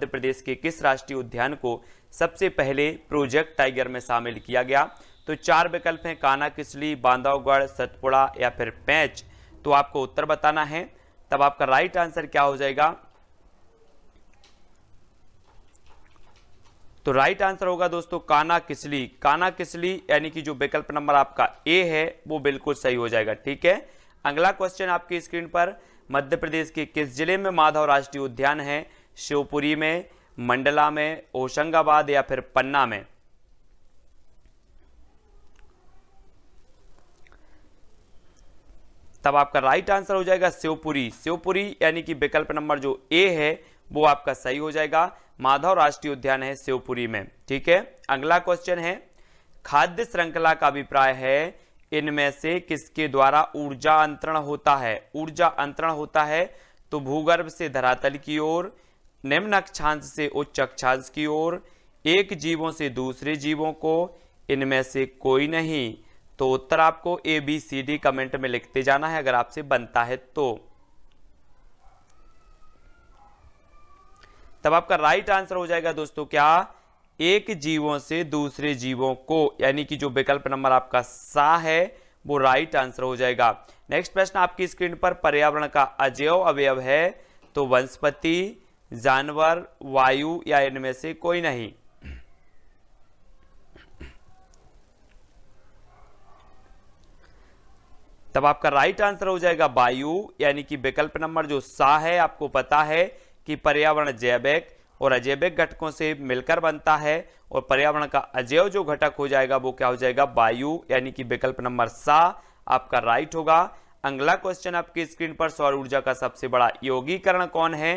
मध्य प्रदेश के किस राष्ट्रीय उद्यान को सबसे पहले प्रोजेक्ट टाइगर में शामिल किया गया? तो 4 विकल्प हैं, कान्हा किसली, बांधवगढ़, सतपुड़ा या फिर पेंच। तो आपको उत्तर बताना है। तब आपका राइट आंसर क्या हो जाएगा? तो राइट आंसर होगा दोस्तों कान्हा किसली। कान्हा किसली यानी कि जो विकल्प नंबर आपका ए है वो बिल्कुल सही हो जाएगा। ठीक है, अगला क्वेश्चन आपकी स्क्रीन पर, मध्य प्रदेश के किस जिले में माधव राष्ट्रीय उद्यान है? शिवपुरी में, मंडला में, होशंगाबाद या फिर पन्ना में। तब आपका राइट आंसर हो जाएगा शिवपुरी। शिवपुरी यानी कि विकल्प नंबर जो ए है वो आपका सही हो जाएगा। माधव राष्ट्रीय उद्यान है शिवपुरी में। ठीक है, अगला क्वेश्चन है, खाद्य श्रृंखला का अभिप्राय है इनमें से किसके द्वारा ऊर्जा अंतरण होता है? ऊर्जा अंतरण होता है तो भूगर्भ से धरातल की ओर, निम्न अक्षांश से उच्च अक्षांश की ओर, एक जीवों से दूसरे जीवों को, इनमें से कोई नहीं। तो उत्तर आपको ABCD कमेंट में लिखते जाना है अगर आपसे बनता है तो। तब आपका राइट आंसर हो जाएगा दोस्तों क्या? एक जीवों से दूसरे जीवों को, यानी कि जो विकल्प नंबर आपका सा है वो राइट आंसर हो जाएगा। नेक्स्ट प्रश्न आपकी स्क्रीन पर, पर्यावरण का अजैव अवयव है तो वनस्पति, जानवर, वायु या इनमें से कोई नहीं। तब आपका राइट आंसर हो जाएगा वायु, यानी कि विकल्प नंबर जो सा है, आपको पता है कि पर्यावरण जैविक और अजैविक घटकों से मिलकर बनता है और पर्यावरण का अजैव जो घटक हो जाएगा वो क्या हो जाएगा? वायु, यानी कि विकल्प नंबर सा आपका राइट होगा। अगला क्वेश्चन आपकी स्क्रीन पर, सौर ऊर्जा का सबसे बड़ा यौगिकरण कौन है?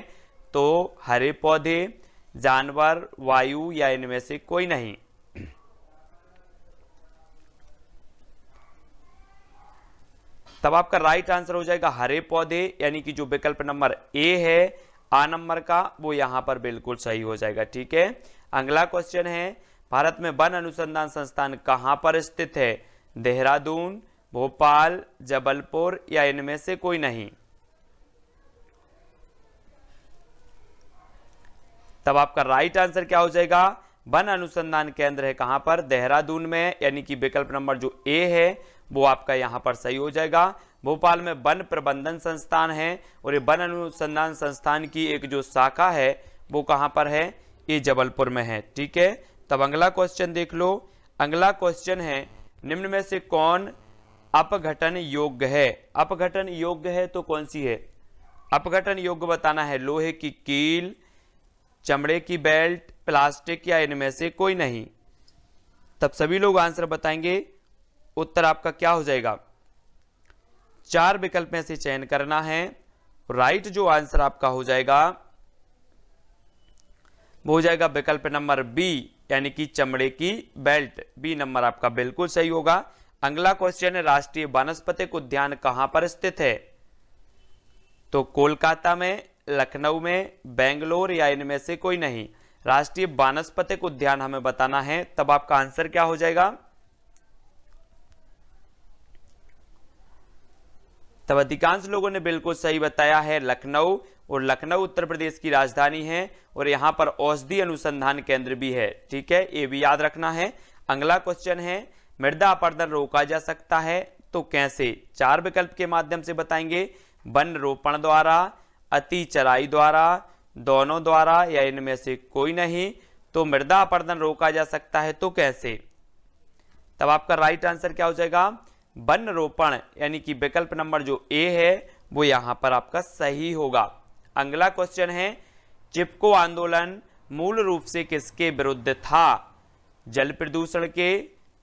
तो हरे पौधे, जानवर, वायु या इनमें से कोई नहीं। तब आपका राइट आंसर हो जाएगा हरे पौधे, यानी कि जो विकल्प नंबर ए है आ नंबर का वो यहां पर बिल्कुल सही हो जाएगा। ठीक है, अगला क्वेश्चन है, भारत में वन अनुसंधान संस्थान कहां पर स्थित है? देहरादून, भोपाल, जबलपुर या इनमें से कोई नहीं। तब आपका राइट आंसर क्या हो जाएगा? वन अनुसंधान केंद्र है कहां पर? देहरादून में, यानी कि विकल्प नंबर जो ए है वो आपका यहां पर सही हो जाएगा। भोपाल में वन प्रबंधन संस्थान है और ये वन अनुसंधान संस्थान की एक जो शाखा है वो कहां पर है? ये जबलपुर में है। ठीक है, तब अगला क्वेश्चन देख लो। अगला क्वेश्चन है, निम्न में से कौन अपघटन योग्य है? अपघटन योग्य है तो कौन सी है? अपघटन योग्य बताना है, लोहे की कील, चमड़े की बेल्ट, प्लास्टिक या इनमें से कोई नहीं। तब सभी लोग आंसर बताएंगे, उत्तर आपका क्या हो जाएगा? 4 विकल्प में से चयन करना है। राइट जो आंसर आपका हो जाएगा वो हो जाएगा विकल्प नंबर बी, यानी कि चमड़े की बेल्ट। बी नंबर आपका बिल्कुल सही होगा। अगला क्वेश्चन है, राष्ट्रीय वानस्पतिक उद्यान कहां पर स्थित है? तो कोलकाता में, लखनऊ में, बेंगलोर या इनमें से कोई नहीं। राष्ट्रीय वानस्पतिक उद्यान हमें बताना है। तब आपका आंसर क्या हो जाएगा? तब अधिकांश लोगों ने बिल्कुल सही बताया है लखनऊ, और लखनऊ उत्तर प्रदेश की राजधानी है और यहां पर औषधि अनुसंधान केंद्र भी है। ठीक है, ये भी याद रखना है। अगला क्वेश्चन है, मृदा अपरदन रोका जा सकता है तो कैसे? 4 विकल्प के माध्यम से बताएंगे, वन रोपण द्वारा, अति चराई द्वारा, दोनों द्वारा या इनमें से कोई नहीं। तो मृदा अपरदन रोका जा सकता है तो कैसे? तब आपका राइट आंसर क्या हो जाएगा? वन रोपण, यानी कि विकल्प नंबर जो ए है वो यहां पर आपका सही होगा। अगला क्वेश्चन है, चिपको आंदोलन मूल रूप से किसके विरुद्ध था? जल प्रदूषण के,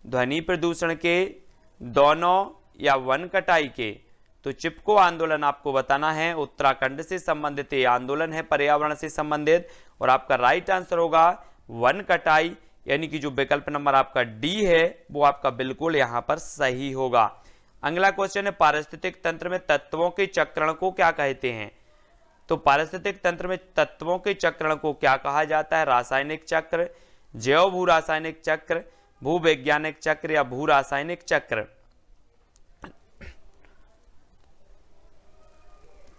ध्वनि प्रदूषण के, दोनों या वन कटाई के। तो चिपको आंदोलन आपको बताना है, उत्तराखंड से संबंधित ये आंदोलन है, पर्यावरण से संबंधित, और आपका राइट आंसर होगा वन कटाई, यानी कि जो विकल्प नंबर आपका डी है वो आपका बिल्कुल यहां पर सही होगा। अगला क्वेश्चन है, पारिस्थितिक तंत्र में तत्वों के चक्रण को क्या कहते हैं? तो पारिस्थितिक तंत्र में तत्वों के चक्रण को क्या कहा जाता है? रासायनिक चक्र, जैव भू रासायनिक चक्र, भूवैज्ञानिक चक्र या भू रासायनिक चक्र।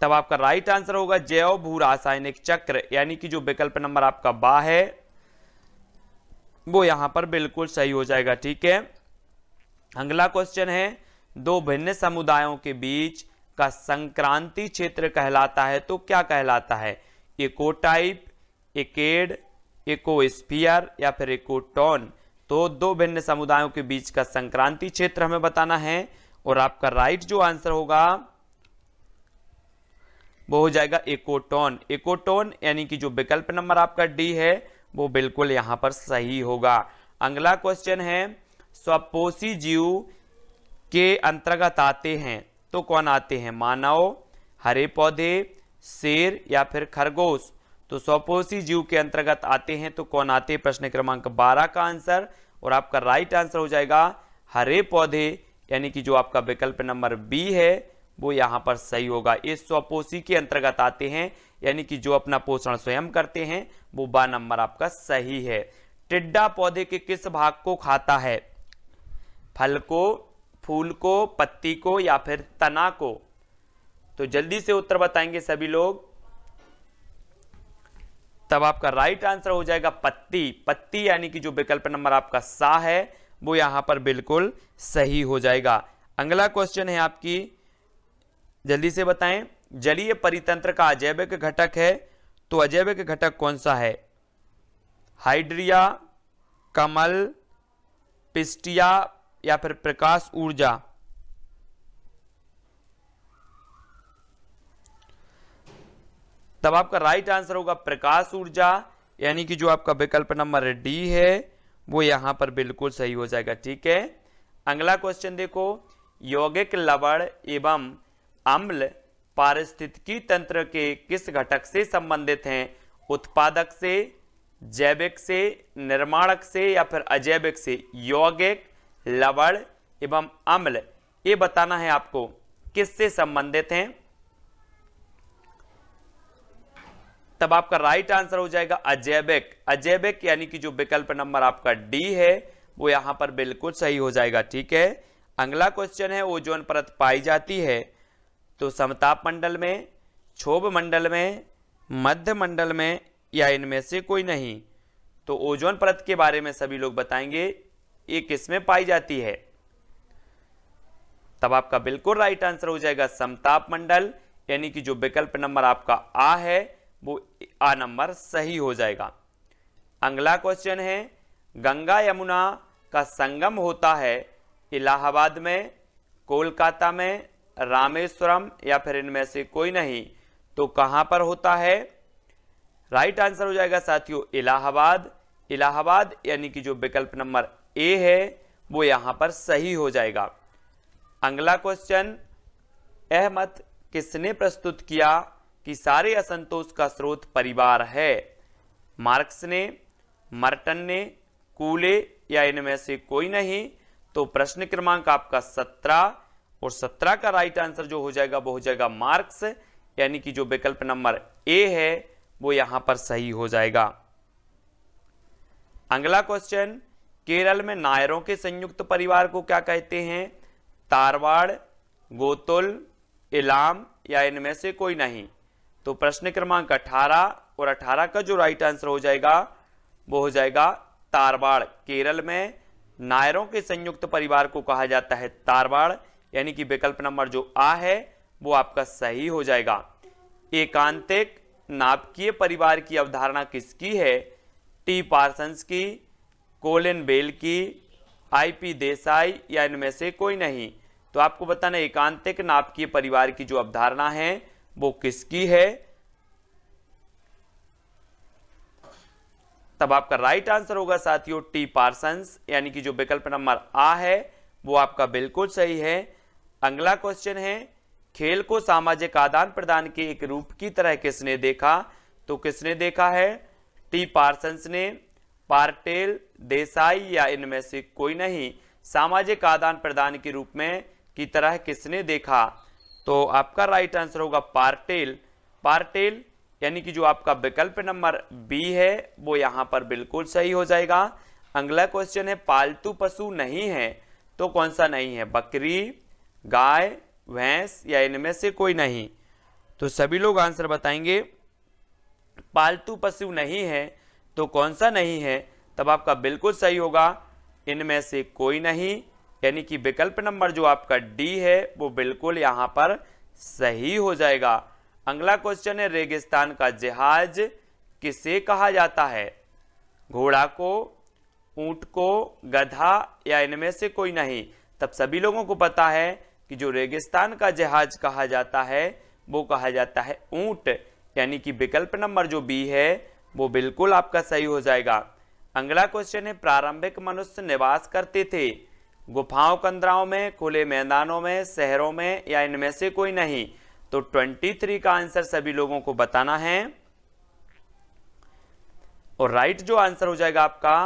तब आपका राइट आंसर होगा जैव भू रासायनिक चक्र, यानी कि जो विकल्प नंबर आपका बा है वो यहां पर बिल्कुल सही हो जाएगा। ठीक है, अगला क्वेश्चन है, दो भिन्न समुदायों के बीच का संक्रांति क्षेत्र कहलाता है तो क्या कहलाता है? इकोटाइप, इकेड, इकोस्फीयर या फिर इकोटोन। तो दो भिन्न समुदायों के बीच का संक्रांति क्षेत्र हमें बताना है और आपका राइट जो आंसर होगा वो हो जाएगा इकोटोन। इकोटोन यानी कि जो विकल्प नंबर आपका डी है वो बिल्कुल यहां पर सही होगा। अगला क्वेश्चन है, स्वपोषी जीव के अंतर्गत आते हैं तो कौन आते हैं? मानव, हरे पौधे, शेर या फिर खरगोश। तो स्वपोषी जीव के अंतर्गत आते हैं तो कौन आते हैं? प्रश्न क्रमांक 12 का आंसर, और आपका राइट आंसर हो जाएगा हरे पौधे, यानी कि जो आपका विकल्प नंबर बी है वो यहां पर सही होगा। इस स्वपोषी के अंतर्गत आते हैं यानी कि जो अपना पोषण स्वयं करते हैं, वो बा नंबर आपका सही है। टिड्डा पौधे के किस भाग को खाता है? फल को, फूल को, पत्ती को या फिर तना को? तो जल्दी से उत्तर बताएंगे सभी लोग। तब आपका राइट आंसर हो जाएगा पत्ती। पत्ती यानी कि जो विकल्प नंबर आपका सा है वो यहां पर बिल्कुल सही हो जाएगा। अगला क्वेश्चन है आपकी, जल्दी से बताएं, जलीय परितंत्र का अजैविक घटक है तो अजैविक घटक कौन सा है? हाइड्रिया, कमल, पिस्टिया या फिर प्रकाश ऊर्जा? तब आपका राइट आंसर होगा प्रकाश ऊर्जा, यानी कि जो आपका विकल्प नंबर डी है वो यहां पर बिल्कुल सही हो जाएगा। ठीक है, अगला क्वेश्चन देखो, यौगिक लवण एवं अम्ल पारिस्थितिकी तंत्र के किस घटक से संबंधित हैं? उत्पादक से, जैविक से, निर्माणक से या फिर अजैविक से? यौगिक, लवण एवं अम्ल, ये बताना है आपको किससे संबंधित हैं। तब आपका राइट आंसर हो जाएगा अजैविक। अजैविक यानी कि जो विकल्प नंबर आपका डी है वो यहां पर बिल्कुल सही हो जाएगा। ठीक है, अगला क्वेश्चन है, ओजोन परत पाई जाती है तो समताप मंडल में, क्षोभ मंडल में, मध्य मंडल में या इनमें से कोई नहीं? तो ओजोन परत के बारे में सभी लोग बताएंगे, ये किसमें पाई जाती है? तब आपका बिल्कुल राइट आंसर हो जाएगा समताप मंडल, यानी कि जो विकल्प नंबर आपका आ है वो आ नंबर सही हो जाएगा। अगला क्वेश्चन है, गंगा यमुना का संगम होता है इलाहाबाद में, कोलकाता में, रामेश्वरम या फिर इनमें से कोई नहीं? तो कहां पर होता है? राइट आंसर हो जाएगा साथियों इलाहाबाद। इलाहाबाद यानी कि जो विकल्प नंबर ए है वो यहां पर सही हो जाएगा। अगला क्वेश्चन, यह मत किसने प्रस्तुत किया कि सारे असंतोष का स्रोत परिवार है? मार्क्स ने, मर्टन ने, कूले या इनमें से कोई नहीं? तो प्रश्न क्रमांक आपका 17 और 17 का राइट आंसर जो हो जाएगा वो हो जाएगा मार्क्स, यानी कि जो विकल्प नंबर ए है वो यहां पर सही हो जाएगा। अगला क्वेश्चन, केरल में नायरों के संयुक्त परिवार को क्या कहते हैं? तारवाड़, गोतुल, इलाम या इनमें से कोई नहीं? तो प्रश्न क्रमांक 18 और 18 का जो राइट आंसर हो जाएगा वो हो जाएगा तारवाड़। केरल में नायरों के संयुक्त परिवार को कहा जाता है तारवाड़, यानी कि विकल्प नंबर जो आ है वो आपका सही हो जाएगा। एकांतिक नाभिकीय परिवार की अवधारणा किसकी है? टी पार्सन्स की, कोलिन बेल की, आईपी देसाई या इनमें से कोई नहीं? तो आपको बताना एकांतिक नाभिकीय परिवार की जो अवधारणा है वो किसकी है? तब आपका राइट आंसर होगा साथियों टी पार्सन्स, यानी कि जो विकल्प नंबर आ है वो आपका बिल्कुल सही है। अगला क्वेश्चन है, खेल को सामाजिक आदान प्रदान के एक रूप की तरह किसने देखा? तो किसने देखा है? टी पार्सन्स ने, पार्टेल, देसाई या इनमें से कोई नहीं? सामाजिक आदान प्रदान के रूप में की तरह किसने देखा? तो आपका राइट आंसर होगा पार्टेल। पार्टेल यानी कि जो आपका विकल्प नंबर बी है वो यहां पर बिल्कुल सही हो जाएगा। अगला क्वेश्चन है, पालतू पशु नहीं है तो कौन सा नहीं है? बकरी, गाय, भैंस या इनमें से कोई नहीं? तो सभी लोग आंसर बताएंगे। पालतू पशु नहीं है तो कौन सा नहीं है? तब आपका बिल्कुल सही होगा इनमें से कोई नहीं, यानी कि विकल्प नंबर जो आपका डी है वो बिल्कुल यहां पर सही हो जाएगा। अगला क्वेश्चन है, रेगिस्तान का जहाज किसे कहा जाता है? घोड़ा को, ऊंट को, गधा या इनमें से कोई नहीं? तब सभी लोगों को पता है कि जो रेगिस्तान का जहाज कहा जाता है वो कहा जाता है ऊंट, यानी कि विकल्प नंबर जो बी है वो बिल्कुल आपका सही हो जाएगा। अगला क्वेश्चन है, प्रारंभिक मनुष्य निवास करते थे गुफाओं कंदराओं में, खुले मैदानों में, शहरों में या इनमें से कोई नहीं? तो 23 का आंसर सभी लोगों को बताना है और राइट जो आंसर हो जाएगा आपका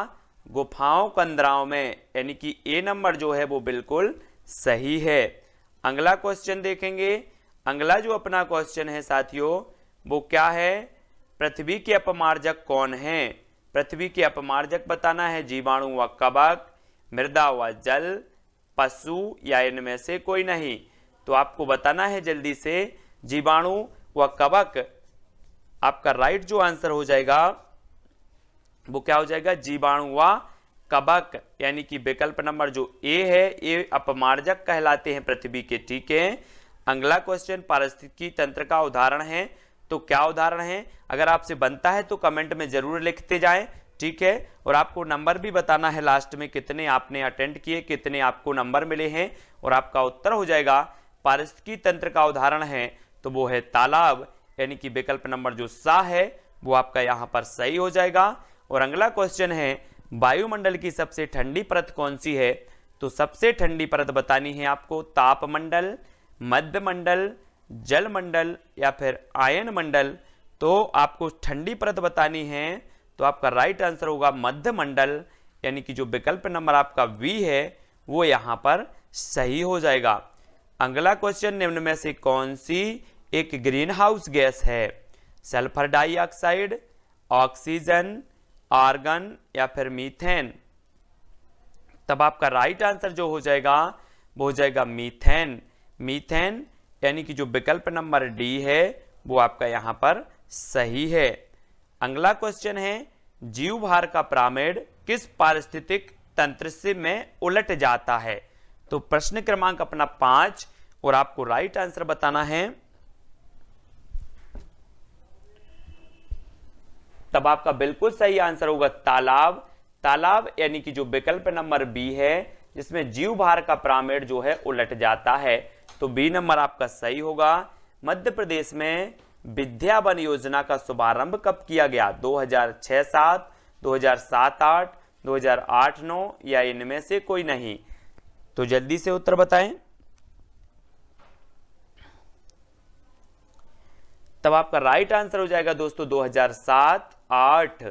गुफाओं कंदराओं में, यानी कि ए नंबर जो है वो बिल्कुल सही है। अगला क्वेश्चन देखेंगे। अगला जो अपना क्वेश्चन है साथियों वो क्या है? पृथ्वी के अपमार्जक कौन है? पृथ्वी के अपमार्जक बताना है, जीवाणु व कवक, मृदा व जल, पशु या इनमें से कोई नहीं? तो आपको बताना है जल्दी से, जीवाणु व कवक। आपका राइट जो आंसर हो जाएगा वो क्या हो जाएगा? जीवाणु व कवक, यानी कि विकल्प नंबर जो ए है ये अपमार्जक कहलाते हैं पृथ्वी के। ठीक है। अगला क्वेश्चन, पारिस्थितिकी तंत्र का उदाहरण है, तो क्या उदाहरण है? अगर आपसे बनता है तो कमेंट में जरूर लिखते जाएं। ठीक है। और आपको नंबर भी बताना है लास्ट में, कितने आपने अटेंड किए, कितने आपको नंबर मिले हैं, और आपका उत्तर हो जाएगा पारिस्थितिकी तंत्र का उदाहरण है तो वो है तालाब, यानी कि विकल्प नंबर जो सा है वो आपका यहां पर सही हो जाएगा। और अगला क्वेश्चन है, वायुमंडल की सबसे ठंडी परत कौन सी है? तो सबसे ठंडी परत बतानी है आपको, तापमंडल, मध्यमंडल, जलमंडल या फिर आयन मंडल। तो आपको ठंडी परत बतानी है तो आपका राइट आंसर होगा मध्यमंडल, यानी कि जो विकल्प नंबर आपका वी है वो यहां पर सही हो जाएगा। अगला क्वेश्चन, निम्न में से कौन सी एक ग्रीन हाउस गैस है? सल्फर डाइऑक्साइड, ऑक्सीजन, आर्गन या फिर मीथेन? तब आपका राइट आंसर जो हो जाएगा वो हो जाएगा मीथेन। मीथेन, यानी कि जो विकल्प नंबर डी है वो आपका यहां पर सही है। अगला क्वेश्चन है, जीव भार का पिरामिड किस पारिस्थितिक तंत्र से में उलट जाता है? तो प्रश्न क्रमांक अपना 5 और आपको राइट आंसर बताना है। तब आपका बिल्कुल सही आंसर होगा तालाब। तालाब यानी कि जो विकल्प नंबर बी है जिसमें जीव भार का पिरामिड जो है उलट जाता है, तो बी नंबर आपका सही होगा। मध्य प्रदेश में विद्या वन योजना का शुभारंभ कब किया गया? 2006-7, 2007-8, 2008-9 या इनमें से कोई नहीं? तो जल्दी से उत्तर बताएं। तब आपका राइट आंसर हो जाएगा दोस्तों 2007-8।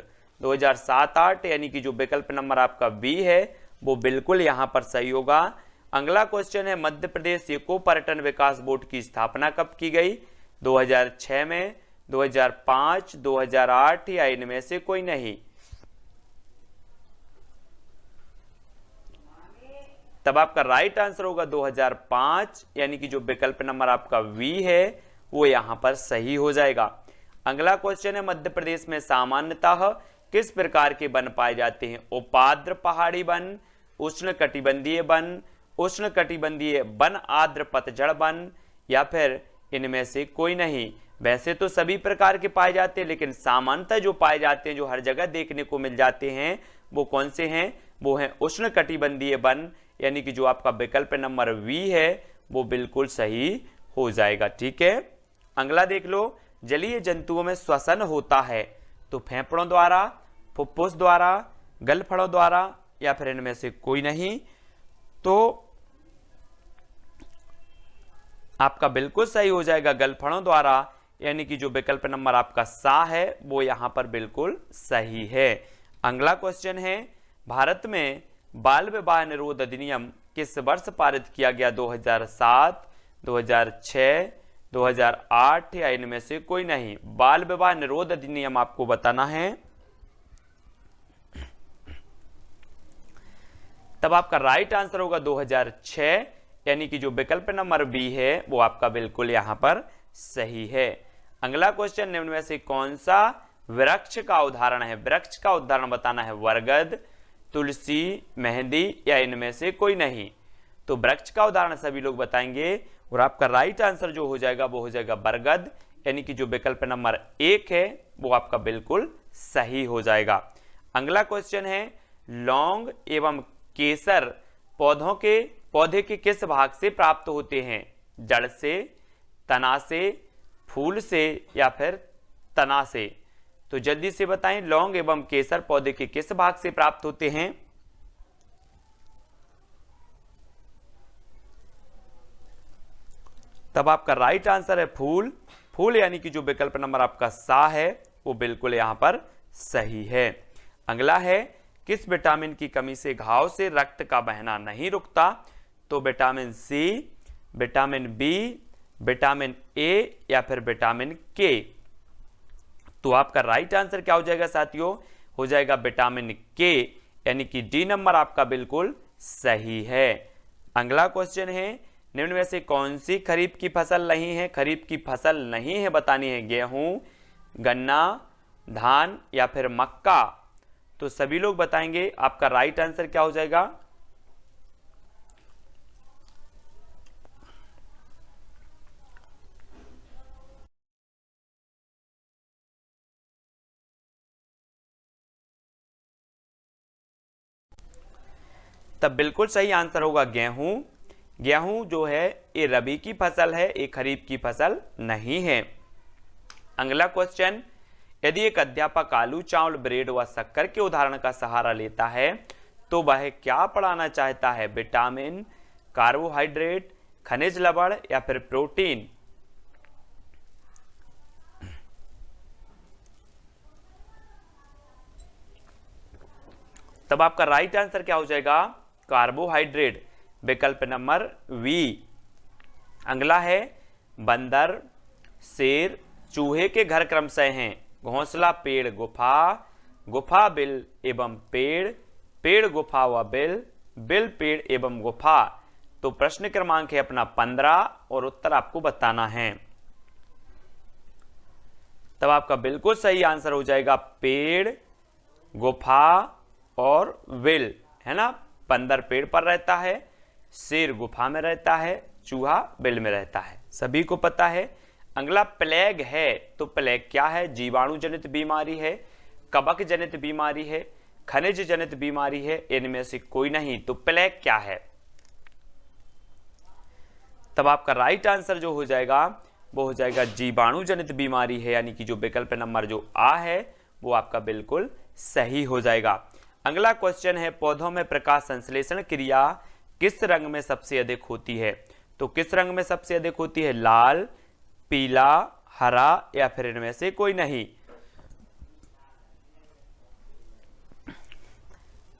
2007-8 यानी कि जो विकल्प नंबर आपका बी है वो बिल्कुल यहां पर सही होगा। अगला क्वेश्चन है, मध्य प्रदेश इको पर्यटन विकास बोर्ड की स्थापना कब की गई? 2006 में, 2005, 2008 या इनमें से कोई नहीं? तब आपका राइट आंसर होगा 2005, यानी कि जो विकल्प नंबर आपका वी है वो यहां पर सही हो जाएगा। अगला क्वेश्चन है, मध्य प्रदेश में सामान्यतः किस प्रकार के वन पाए जाते हैं? उपाद्र पहाड़ी वन, उष्ण कटिबंधीय वन, उष्ण कटिबंधीय वन आर्द्र पतझड़ वन या फिर इनमें से कोई नहीं? वैसे तो सभी प्रकार के पाए जाते हैं, लेकिन सामान्यतः जो पाए जाते हैं, जो हर जगह देखने को मिल जाते हैं, वो कौन से हैं? वो हैं उष्ण कटिबंधीय वन, यानी कि जो आपका विकल्प नंबर वी है वो बिल्कुल सही हो जाएगा। ठीक है। अगला देख लो, जलीय जंतुओं में श्वसन होता है तो फेफड़ों द्वारा, फुफ्फुस द्वारा, गलफड़ों द्वारा या फिर इनमें से कोई नहीं? तो आपका बिल्कुल सही हो जाएगा गलफड़ों द्वारा, यानी कि जो विकल्प नंबर आपका सा है वो यहां पर बिल्कुल सही है। अगला क्वेश्चन है, भारत में बाल विवाह निरोध अधिनियम किस वर्ष पारित किया गया? 2007, 2006, 2008 या इनमें से कोई नहीं? बाल विवाह निरोध अधिनियम आपको बताना है। तब आपका राइट आंसर होगा 2006, यानी कि जो विकल्प नंबर बी है वो आपका बिल्कुल यहां पर सही है। अगला क्वेश्चन, निम्न में से कौन सा वृक्ष का उदाहरण है? वृक्ष का उदाहरण बताना है। बरगद, तुलसी, मेहंदी या इनमें से कोई नहीं। तो वृक्ष का उदाहरण सभी लोग बताएंगे और आपका राइट आंसर जो हो जाएगा वो हो जाएगा बरगद, यानी कि जो विकल्प नंबर 1 है वो आपका बिल्कुल सही हो जाएगा। अगला क्वेश्चन है, लौंग एवं केसर पौधे के किस भाग से प्राप्त होते हैं? जड़ से, तना से, फूल से या फिर तना से? तो जल्दी से बताएं, लौंग एवं केसर पौधे के किस भाग से प्राप्त होते हैं? तब आपका राइट आंसर है फूल। फूल यानी कि जो विकल्प नंबर आपका सा है वो बिल्कुल यहां पर सही है। अगला है, किस विटामिन की कमी से घाव से रक्त का बहना नहीं रुकता? तो vitamin C, vitamin B, vitamin A या फिर विटामिन के? तो आपका राइट आंसर क्या हो जाएगा साथियों? हो जाएगा विटामिन के, यानी कि डी नंबर आपका बिल्कुल सही है। अगला क्वेश्चन है, निम्न में से कौन सी खरीफ की फसल नहीं है? खरीफ की फसल नहीं है बतानी है। गेहूं, गन्ना, धान या फिर मक्का? तो सभी लोग बताएंगे आपका राइट आंसर क्या हो जाएगा। तब बिल्कुल सही आंसर होगा गेहूं। गेहूं जो है ये रबी की फसल है, ये खरीफ की फसल नहीं है। अगला क्वेश्चन, यदि एक अध्यापक आलू, चावल, ब्रेड व शक्कर के उदाहरण का सहारा लेता है तो वह क्या पढ़ाना चाहता है? विटामिन, कार्बोहाइड्रेट, खनिज लवण या फिर प्रोटीन? तब आपका राइट आंसर क्या हो जाएगा? कार्बोहाइड्रेट, विकल्प नंबर वी। अगला है, बंदर, शेर, चूहे के घर क्रमशः हैं। घोंसला, पेड़, गुफा, गुफा बिल एवं पेड़, पेड़ गुफा व बिल, बिल पेड़ एवं गुफा? तो प्रश्न क्रमांक है अपना 15 और उत्तर आपको बताना है। तब आपका बिल्कुल सही आंसर हो जाएगा पेड़, गुफा और बिल, है ना। बंदर पेड़ पर रहता है, शेर गुफा में रहता है, चूहा बिल में रहता है, सभी को पता है। अगला प्लेग है, तो प्लेग क्या है? जीवाणु जनित बीमारी है, कवक जनित बीमारी है, खनिज जनित बीमारी है, इनमें से कोई नहीं। तो प्लेग क्या है? तब आपका राइट आंसर जो हो जाएगा वो हो जाएगा जीवाणु जनित बीमारी है, यानी कि जो विकल्प नंबर जो आ है वो आपका बिल्कुल सही हो जाएगा। अगला क्वेश्चन है, पौधों में प्रकाश संश्लेषण क्रिया किस रंग में सबसे अधिक होती है? तो किस रंग में सबसे अधिक होती है? लाल, पीला, हरा या फिर इनमें से कोई नहीं?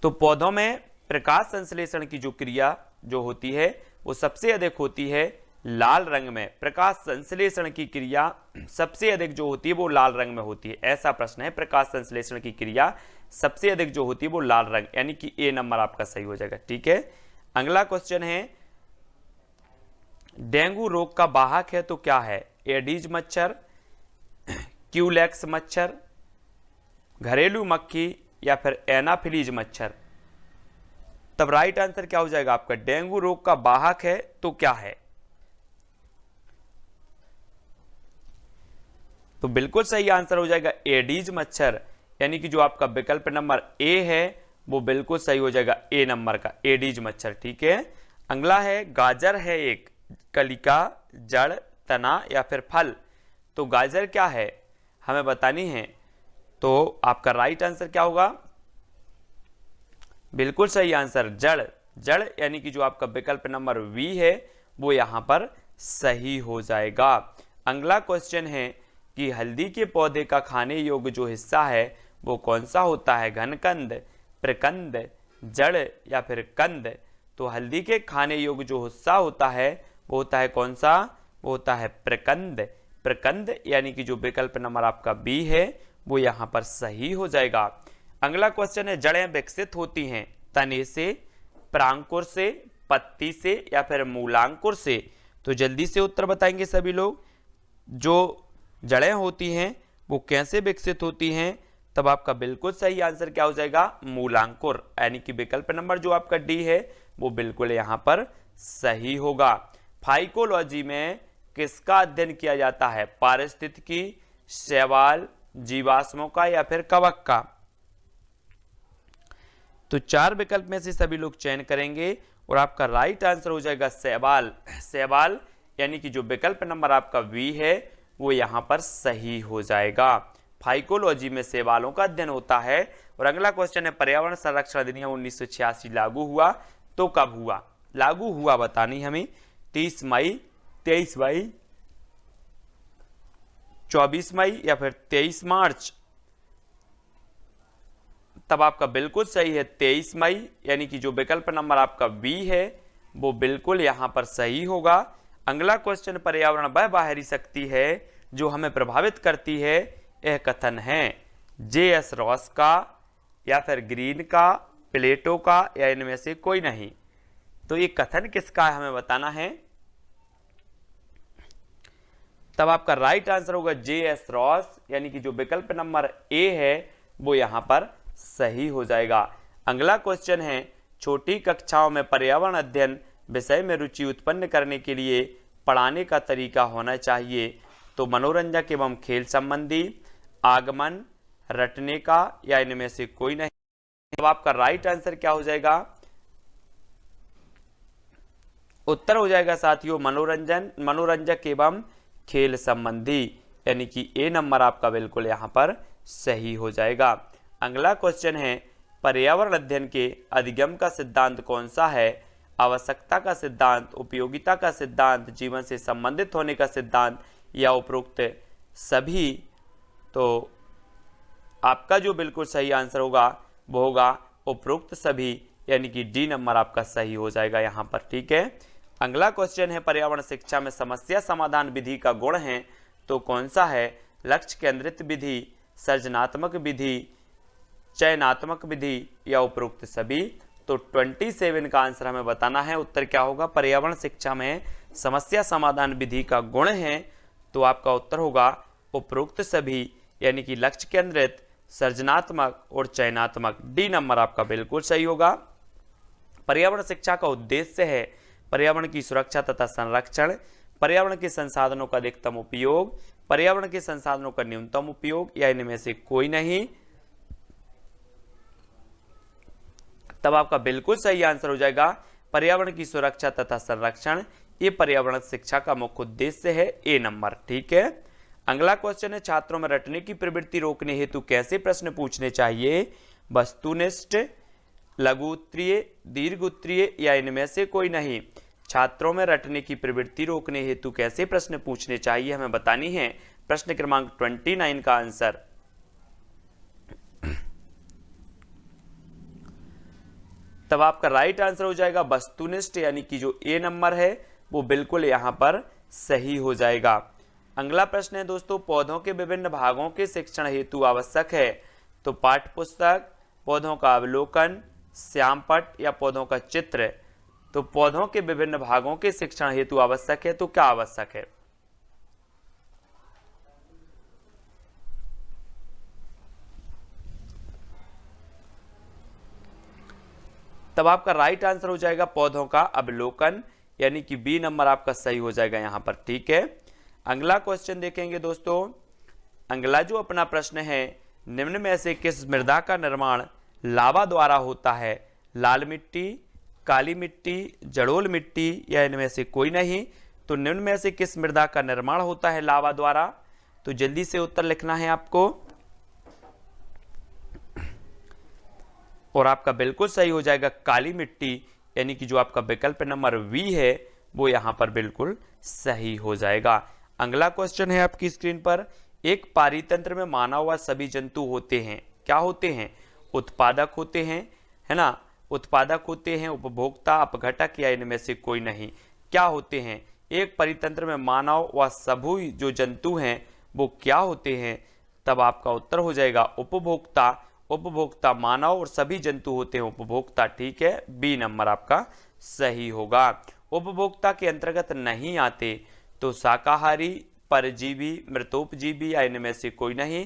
तो पौधों में प्रकाश संश्लेषण की जो क्रिया जो होती है वो सबसे अधिक होती है लाल रंग में। प्रकाश संश्लेषण की क्रिया सबसे अधिक जो होती है वो लाल रंग में होती है, ऐसा प्रश्न है। प्रकाश संश्लेषण की क्रिया सबसे अधिक जो होती है वो लाल रंग, यानी कि ए नंबर आपका सही हो जाएगा। ठीक है। अगला क्वेश्चन है, डेंगू रोग का वाहक है तो क्या है? एडीज मच्छर, क्यूलेक्स मच्छर, घरेलू मक्खी या फिर एनाफिलीज मच्छर? तब राइट आंसर क्या हो जाएगा आपका? डेंगू रोग का वाहक है तो क्या है? तो बिल्कुल सही आंसर हो जाएगा एडीज मच्छर, यानी कि जो आपका विकल्प नंबर ए है वो बिल्कुल सही हो जाएगा, ए नंबर का एडीज मच्छर। ठीक है। अगला है, गाजर है एक कलिका, जड़, तना या फिर फल? तो गाजर क्या है हमें बतानी है, तो आपका राइट आंसर क्या होगा? बिल्कुल सही आंसर जड़। जड़ यानी कि जो आपका विकल्प नंबर वी है वो यहां पर सही हो जाएगा। अगला क्वेश्चन है कि हल्दी के पौधे का खाने योग्य जो हिस्सा है वो कौन सा होता है? घनकंद, प्रकंद, जड़ या फिर कंद? तो हल्दी के खाने योग्य जो हिस्सा होता है वो होता है कौन सा? वो होता है प्रकंद। प्रकंद यानी कि जो विकल्प नंबर आपका बी है वो यहां पर सही हो जाएगा। अगला क्वेश्चन है, जड़ें विकसित होती हैं तने से, प्रांकुर से, पत्ती से या फिर मूलांकुर से? तो जल्दी से उत्तर बताएंगे सभी लोग। जो जड़ें होती हैं वो कैसे विकसित होती हैं, तब आपका बिल्कुल सही आंसर क्या हो जाएगा, मूलांकुर, यानी कि विकल्प नंबर जो आपका डी है वो बिल्कुल यहां पर सही होगा। फाइकोलॉजी में किसका अध्ययन किया जाता है, पारिस्थितिकी, शैवाल, जीवाश्मों का या फिर कवक का। तो चार विकल्प में से सभी लोग चयन करेंगे और आपका राइट आंसर हो जाएगा शैवाल। शैवाल यानी कि जो विकल्प नंबर आपका बी है वो यहां पर सही हो जाएगा। फाइकोलॉजी में शैवालों का अध्ययन होता है। और अगला क्वेश्चन है, पर्यावरण संरक्षण अधिनियम 1986 लागू हुआ तो कब हुआ, लागू हुआ बतानी हमें, 30 मई, 23 मई, 24 मई या फिर 23 मार्च। तब आपका बिल्कुल सही है 23 मई, यानी कि जो विकल्प नंबर आपका बी है वो बिल्कुल यहां पर सही होगा। अगला क्वेश्चन, पर्यावरण वह बाहरी शक्ति है जो हमें प्रभावित करती है, यह कथन है जे.एस. रॉस का या फिर ग्रीन का, प्लेटो का या इनमें से कोई नहीं। तो ये कथन किसका है हमें बताना है। तब आपका राइट आंसर होगा जे.एस. रॉस, यानी कि जो विकल्प नंबर ए है वो यहां पर सही हो जाएगा। अगला क्वेश्चन है, छोटी कक्षाओं में पर्यावरण अध्ययन विषय में रुचि उत्पन्न करने के लिए पढ़ाने का तरीका होना चाहिए, तो मनोरंजक एवं खेल संबंधी, आगमन, रटने का या इनमें से कोई नहीं। अब आपका राइट आंसर क्या हो जाएगा, उत्तर हो जाएगा साथियों मनोरंजक एवं खेल संबंधी, यानी कि ए नंबर आपका बिल्कुल यहां पर सही हो जाएगा। अगला क्वेश्चन है, पर्यावरण अध्ययन के अधिगम का सिद्धांत कौन सा है, आवश्यकता का सिद्धांत, उपयोगिता का सिद्धांत, जीवन से संबंधित होने का सिद्धांत या उपरोक्त सभी। तो आपका जो बिल्कुल सही आंसर होगा वो होगा उपरोक्त सभी, यानी कि डी नंबर आपका सही हो जाएगा यहां पर, ठीक है। अगला क्वेश्चन है, पर्यावरण शिक्षा में समस्या समाधान विधि का गुण है तो कौन सा है, लक्ष्य केंद्रित विधि, सृजनात्मक विधि, चयनात्मक विधि या उपरोक्त सभी। तो 27 का आंसर हमें बताना है, उत्तर क्या होगा, पर्यावरण शिक्षा में समस्या समाधान विधि का गुण है तो आपका उत्तर होगा उपरोक्त सभी, यानी कि लक्ष्य केंद्रित, सृजनात्मक और चयनात्मक। डी नंबर आपका बिल्कुल सही होगा। पर्यावरण शिक्षा का उद्देश्य है पर्यावरण की सुरक्षा तथा संरक्षण, पर्यावरण के संसाधनों का अधिकतम उपयोग, पर्यावरण के संसाधनों का न्यूनतम उपयोग या इनमें से कोई नहीं। तब आपका बिल्कुल सही आंसर हो जाएगा पर्यावरण की सुरक्षा तथा संरक्षण, ये पर्यावरण शिक्षा का मुख्य उद्देश्य है, ए नंबर, ठीक है। अगला क्वेश्चन है, छात्रों में रटने की प्रवृत्ति रोकने हेतु कैसे प्रश्न पूछने चाहिए, वस्तुनिष्ठ, लघु उत्तरीय, दीर्घ उत्तरीय या इनमें से कोई नहीं। छात्रों में रटने की प्रवृत्ति रोकने हेतु कैसे प्रश्न पूछने चाहिए हमें बतानी है। प्रश्न क्रमांक 29 का आंसर। तब आपका राइट आंसर हो जाएगा वस्तुनिष्ठ, यानी कि जो ए नंबर है वो बिल्कुल यहां पर सही हो जाएगा। अगला प्रश्न है दोस्तों, पौधों के विभिन्न भागों के शिक्षण हेतु आवश्यक है तो पाठ्य पुस्तक, पौधों का अवलोकन, श्यामपट्ट या पौधों का चित्र। तो पौधों के विभिन्न भागों के शिक्षण हेतु आवश्यक है तो क्या आवश्यक है, तब आपका राइट आंसर हो जाएगा पौधों का अवलोकन, यानी कि बी नंबर आपका सही हो जाएगा यहां पर, ठीक है। अगला क्वेश्चन देखेंगे दोस्तों। अगला जो अपना प्रश्न है, निम्न में से किस मृदा का निर्माण लावा द्वारा होता है, लाल मिट्टी, काली मिट्टी, जड़ोल मिट्टी या इनमें से कोई नहीं। तो निम्न में से किस मृदा का निर्माण होता है लावा द्वारा, तो जल्दी से उत्तर लिखना है आपको। और आपका बिल्कुल सही हो जाएगा काली मिट्टी, यानी कि जो आपका विकल्प नंबर वी है वो यहां पर बिल्कुल सही हो जाएगा। अगला क्वेश्चन है आपकी स्क्रीन पर, एक पारितंत्र में मानव व सभी जंतु होते हैं, क्या होते हैं, उत्पादक होते हैं, है ना, उत्पादक होते हैं, उपभोक्ता, अपघटक या इनमें से कोई नहीं। क्या होते हैं, एक परितंत्र में मानव व सभी जो जंतु हैं वो क्या होते हैं, तब आपका उत्तर हो जाएगा उपभोक्ता। उपभोक्ता मानव और सभी जंतु होते हैं उपभोक्ता, ठीक है, बी नंबर आपका सही होगा। उपभोक्ता के अंतर्गत नहीं आते तो शाकाहारी, परजीवी, मृतोपजीवी या इनमें से कोई नहीं।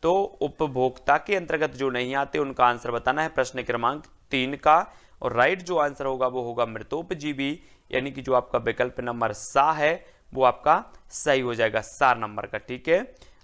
तो उपभोक्ता के अंतर्गत जो नहीं आते उनका आंसर बताना है प्रश्न क्रमांक 3 का, और राइट जो आंसर होगा वो होगा मृतोपजीवी, यानी कि जो आपका विकल्प नंबर सा है वो आपका सही हो जाएगा, 4 नंबर का। ठीक है,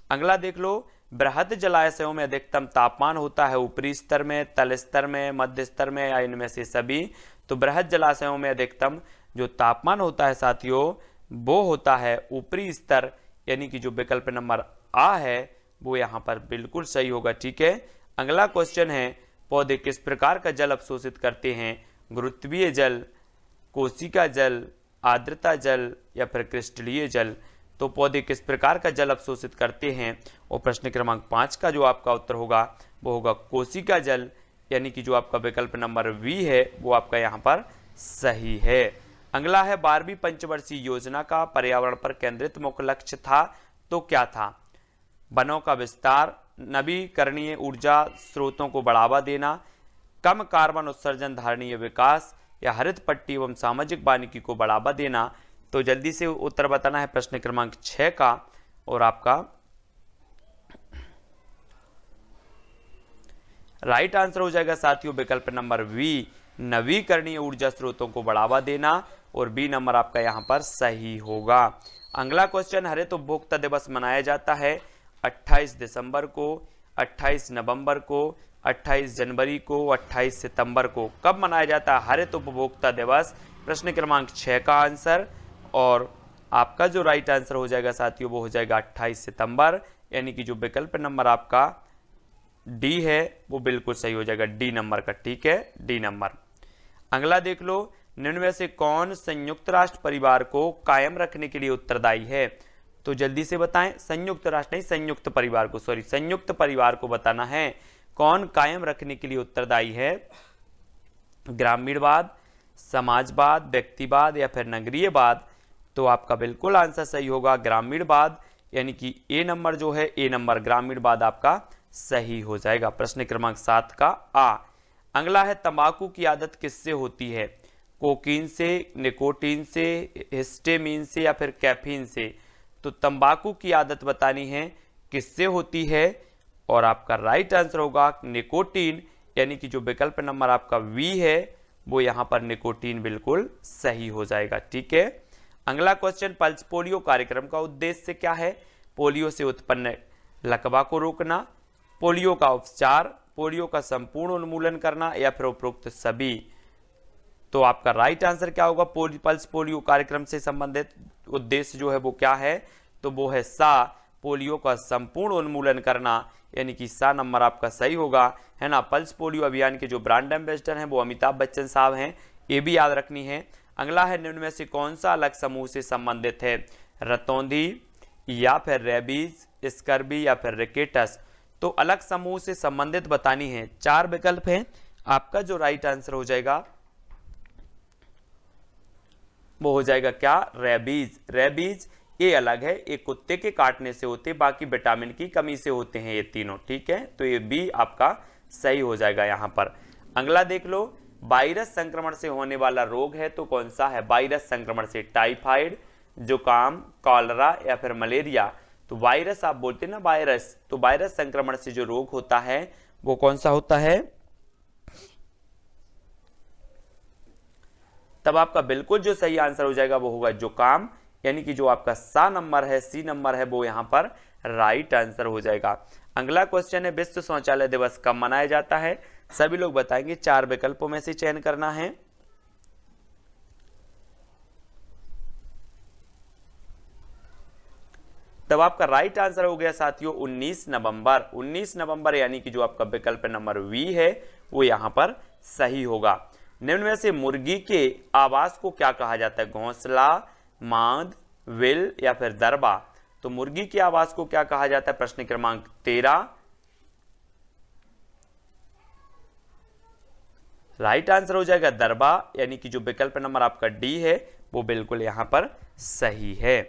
अगला देख लो, बृहद जलाशयों में अधिकतम तापमान होता है ऊपरी स्तर में, तल स्तर में, मध्य स्तर में या इनमें से सभी। तो बृहद जलाशयों में अधिकतम जो तापमान होता है साथियों वो होता है ऊपरी स्तर, यानी कि जो विकल्प नंबर आ है वो यहाँ पर बिल्कुल सही होगा। ठीक है, अगला क्वेश्चन है, पौधे किस प्रकार का जल अवशोषित करते हैं? गुरुत्वीय जल, कोशिका जल, आर्द्रता जल या फिर क्रिस्टलीय जल। तो पौधे किस प्रकार का जल अवशोषित करते हैं? और प्रश्न क्रमांक 5 का जो आपका उत्तर होगा वो होगा कोशिका जल, यानी कि जो आपका विकल्प नंबर वी है वो आपका यहाँ पर सही है। अगला है, 12वीं पंचवर्षीय योजना का पर्यावरण पर केंद्रित मुख्य लक्ष्य था, तो क्या था? वनों का विस्तार, नवीकरणीय ऊर्जा स्रोतों को बढ़ावा देना, कम कार्बन उत्सर्जन धारणीय विकास या हरित पट्टी एवं सामाजिक वानिकी को बढ़ावा देना। तो जल्दी से उत्तर बताना है प्रश्न क्रमांक 6 का, और आपका राइट आंसर हो जाएगा साथियों विकल्प नंबर वी, नवीकरणीय ऊर्जा स्रोतों को बढ़ावा देना, और बी नंबर आपका यहां पर सही होगा। अगला क्वेश्चन, हरित उपभोक्ता दिवस मनाया जाता है 28 दिसंबर को, 28 नवंबर को, 28 जनवरी को, 28 सितंबर को। कब मनाया जाता है हरित उपभोक्ता दिवस? प्रश्न क्रमांक 6 का आंसर, और आपका जो राइट आंसर हो जाएगा साथियों वो हो जाएगा 28 सितंबर, यानी कि जो विकल्प नंबर आपका डी है वो बिल्कुल सही हो जाएगा, डी नंबर का। ठीक है, डी नंबर। अगला देख लो, निम्न में से कौन संयुक्त राष्ट्र परिवार को कायम रखने के लिए उत्तरदायी है? तो जल्दी से बताएं, संयुक्त राष्ट्र नहीं, संयुक्त परिवार को, सॉरी, संयुक्त परिवार को बताना है कौन कायम रखने के लिए उत्तरदायी है? ग्रामीणवाद, समाजवाद, व्यक्तिवाद या फिर नगरीयवाद। तो आपका बिल्कुल आंसर सही होगा ग्रामीणवाद, यानी कि ए नंबर जो है, ए नंबर ग्रामीणवाद आपका सही हो जाएगा, प्रश्न क्रमांक 7 का आ। अगला है, तंबाकू की आदत किससे होती है? कोकीन से, निकोटीन से, हिस्टेमीन से या फिर कैफीन से। तो तंबाकू की आदत बतानी है किससे होती है, और आपका राइट आंसर होगा निकोटीन, यानी कि जो विकल्प नंबर आपका वी है वो यहाँ पर निकोटीन बिल्कुल सही हो जाएगा। ठीक है, अगला क्वेश्चन, पल्स पोलियो कार्यक्रम का उद्देश्य क्या है? पोलियो से उत्पन्न लकवा को रोकना, पोलियो का उपचार, पोलियो का संपूर्ण उन्मूलन करना या फिर उपरोक्त सभी। तो आपका राइट आंसर क्या होगा? पल्स पोलियो कार्यक्रम से संबंधित उद्देश्य जो है वो क्या है? तो वो है सा, पोलियो का संपूर्ण उन्मूलन करना, यानी कि सा नंबर आपका सही होगा, है ना। पल्स पोलियो अभियान के जो ब्रांड एम्बेसडर हैं वो अमिताभ बच्चन साहब हैं, ये भी याद रखनी है। अगला है, निम्न में से कौन सा अलग समूह से संबंधित है? रतौंधी या फिर रेबीज, स्कर्बी या फिर रिकेटस। तो अलग समूह से संबंधित बतानी है, 4 विकल्प हैं, आपका जो राइट आंसर हो जाएगा वो हो जाएगा क्या? रेबीज। रेबीज ये अलग है, एक कुत्ते के काटने से होते, बाकी विटामिन की कमी से होते हैं ये तीनों। ठीक है, तो ये बी आपका सही हो जाएगा यहाँ पर। अगला देख लो, वायरस संक्रमण से होने वाला रोग है तो कौन सा है? वायरस संक्रमण से टाइफाइड, जुकाम, कॉलरा या फिर मलेरिया। तो वायरस आप बोलते हैं ना, वायरस, तो वायरस संक्रमण से जो रोग होता है वो कौन सा होता है? तब आपका बिल्कुल जो सही आंसर हो जाएगा वो होगा जुकाम, यानी कि जो आपका सा नंबर है, सी नंबर है, वो यहां पर राइट आंसर हो जाएगा। अगला क्वेश्चन है, विश्व शौचालय दिवस कब मनाया जाता है? सभी लोग बताएंगे, 4 विकल्पों में से चयन करना है। तब आपका राइट आंसर हो गया साथियों 19 नवंबर। 19 नवंबर, यानी कि जो आपका विकल्प नंबर वी है वो यहां पर सही होगा। निम्न में से मुर्गी के आवास को क्या कहा जाता है? घोंसला, मांद, विल या फिर दरबा। तो मुर्गी के आवास को क्या कहा जाता है? प्रश्न क्रमांक 13। राइट आंसर हो जाएगा दरबा, यानी कि जो विकल्प नंबर आपका डी है वो बिल्कुल यहां पर सही है।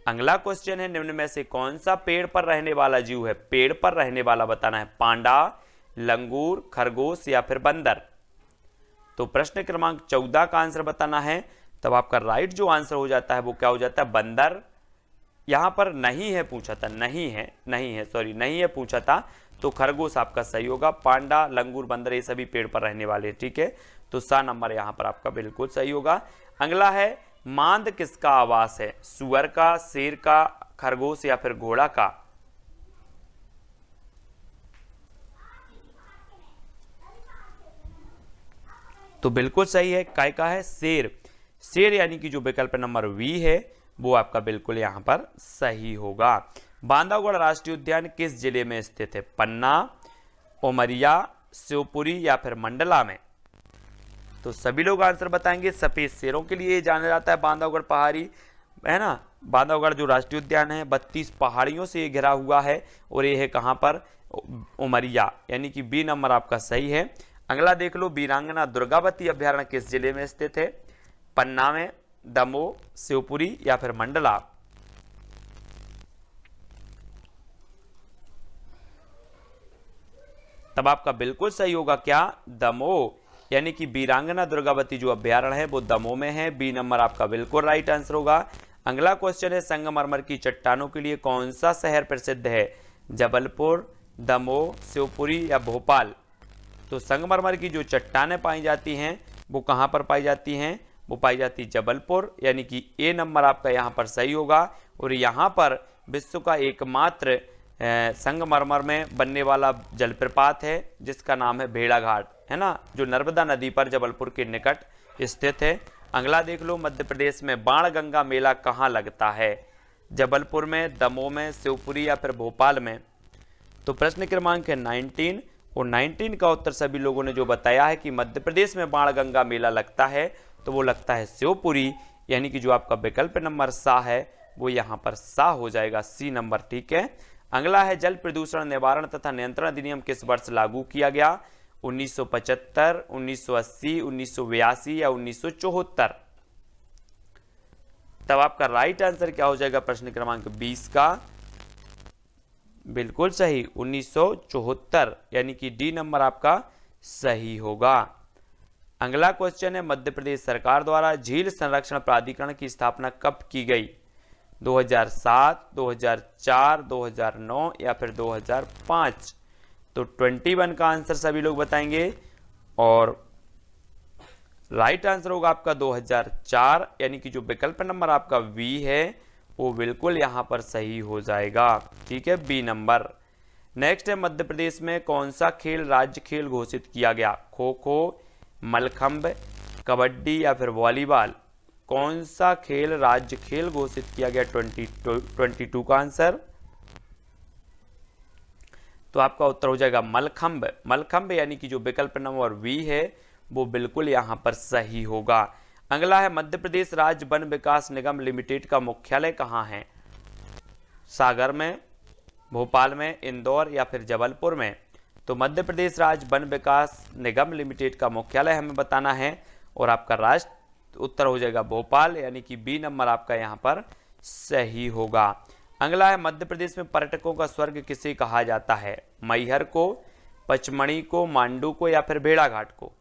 अगला क्वेश्चन है, निम्न में से कौन सा पेड़ पर रहने वाला जीव है? पेड़ पर रहने वाला बताना है, पांडा, लंगूर, खरगोश या फिर बंदर। तो प्रश्न क्रमांक 14 का आंसर बताना है। तब आपका राइट जो आंसर हो जाता है वो क्या हो जाता है? बंदर, यहाँ पर नहीं है पूछा था, नहीं है सॉरी, नहीं है पूछा था, तो खरगोश आपका सही होगा। पांडा, लंगूर, बंदर ये सभी पेड़ पर रहने वाले, ठीक है, तो सा नंबर यहाँ पर आपका बिल्कुल सही होगा। अगला है मांद किसका आवास है? सुअर का, शेर का, खरगोश या फिर घोड़ा का? तो बिल्कुल सही है, काय का है? शेर। शेर यानी कि जो विकल्प नंबर वी है वो आपका बिल्कुल यहां पर सही होगा। बांधवगढ़ राष्ट्रीय उद्यान किस जिले में स्थित है? पन्ना, उमरिया, शिवपुरी या फिर मंडला में? तो सभी लोग आंसर बताएंगे। सफेद शेरों के लिए जाना जाता है बांधवगढ़ पहाड़ी, है ना। बांधवगढ़ जो राष्ट्रीय उद्यान है 32 पहाड़ियों से ये घिरा हुआ है और ये है कहां पर? उमरिया, यानी कि बी नंबर आपका सही है। अगला देख लो, वीरांगना दुर्गावती अभ्यारण्य किस जिले में स्थित है? पन्ना में, दमोह, शिवपुरी या फिर मंडला? तब आपका बिल्कुल सही होगा क्या? दमोह, यानी कि वीरांगना दुर्गावती जो अभ्यारण्य है वो दमोह में है। बी नंबर आपका बिल्कुल राइट आंसर होगा। अगला क्वेश्चन है, संगमरमर की चट्टानों के लिए कौन सा शहर प्रसिद्ध है? जबलपुर, दमोह, शिवपुरी या भोपाल? तो संगमरमर की जो चट्टानें पाई जाती हैं वो कहां पर पाई जाती हैं? वो पाई जाती जबलपुर, यानी कि ए नंबर आपका यहां पर सही होगा। और यहां पर विश्व का एकमात्र संगमरमर में बनने वाला जलप्रपात है जिसका नाम है भेड़ाघाट, है ना, जो नर्मदा नदी पर जबलपुर के निकट स्थित है। अगला देख लो, मध्य प्रदेश में बाणगंगा मेला कहाँ लगता है? जबलपुर में, दमोह में, शिवपुरी या फिर भोपाल में? तो प्रश्न क्रमांक है 19 और 19 का उत्तर सभी लोगों ने जो बताया है कि मध्य प्रदेश में बाणगंगा मेला लगता है तो वो लगता है शिवपुरी, यानी कि जो आपका विकल्प नंबर सा है वो यहाँ पर सा हो जाएगा, सी नंबर, ठीक है। अगला है, जल प्रदूषण निवारण तथा नियंत्रण अधिनियम किस वर्ष लागू किया गया? 1975, 1980, 1982 या 1974? तब आपका राइट आंसर क्या हो जाएगा प्रश्न क्रमांक 20 का? बिल्कुल सही, 1974, यानी कि डी नंबर आपका सही होगा। अगला क्वेश्चन है, मध्य प्रदेश सरकार द्वारा झील संरक्षण प्राधिकरण की स्थापना कब की गई? 2007, 2004, 2009 या फिर 2005? तो 21 का आंसर सभी लोग बताएंगे और राइट आंसर होगा आपका 2004, यानी कि जो विकल्प नंबर आपका वी है वो बिल्कुल यहां पर सही हो जाएगा, ठीक है, बी नंबर। नेक्स्ट है, मध्य प्रदेश में कौन सा खेल राज्य खेल घोषित किया गया? खो खो, मलखंब, कबड्डी या फिर वॉलीबॉल? कौन सा खेल राज्य खेल घोषित किया गया? 22 का आंसर। तो आपका उत्तर हो जाएगा मलखंब। मलखंब यानी कि जो विकल्प नंबर वी है वो बिल्कुल यहां पर सही होगा। अगला है, मध्य प्रदेश राज्य वन विकास निगम लिमिटेड का मुख्यालय कहां है? सागर में, भोपाल में, इंदौर या फिर जबलपुर में? तो मध्य प्रदेश राज्य वन विकास निगम लिमिटेड का मुख्यालय हमें बताना है और आपका राष्ट्र उत्तर हो जाएगा भोपाल, यानी कि बी नंबर आपका यहां पर सही होगा। अगला है, मध्य प्रदेश में पर्यटकों का स्वर्ग किसे कहा जाता है? मैहर को, पचमढ़ी को, मांडू को या फिर भेड़ाघाट को?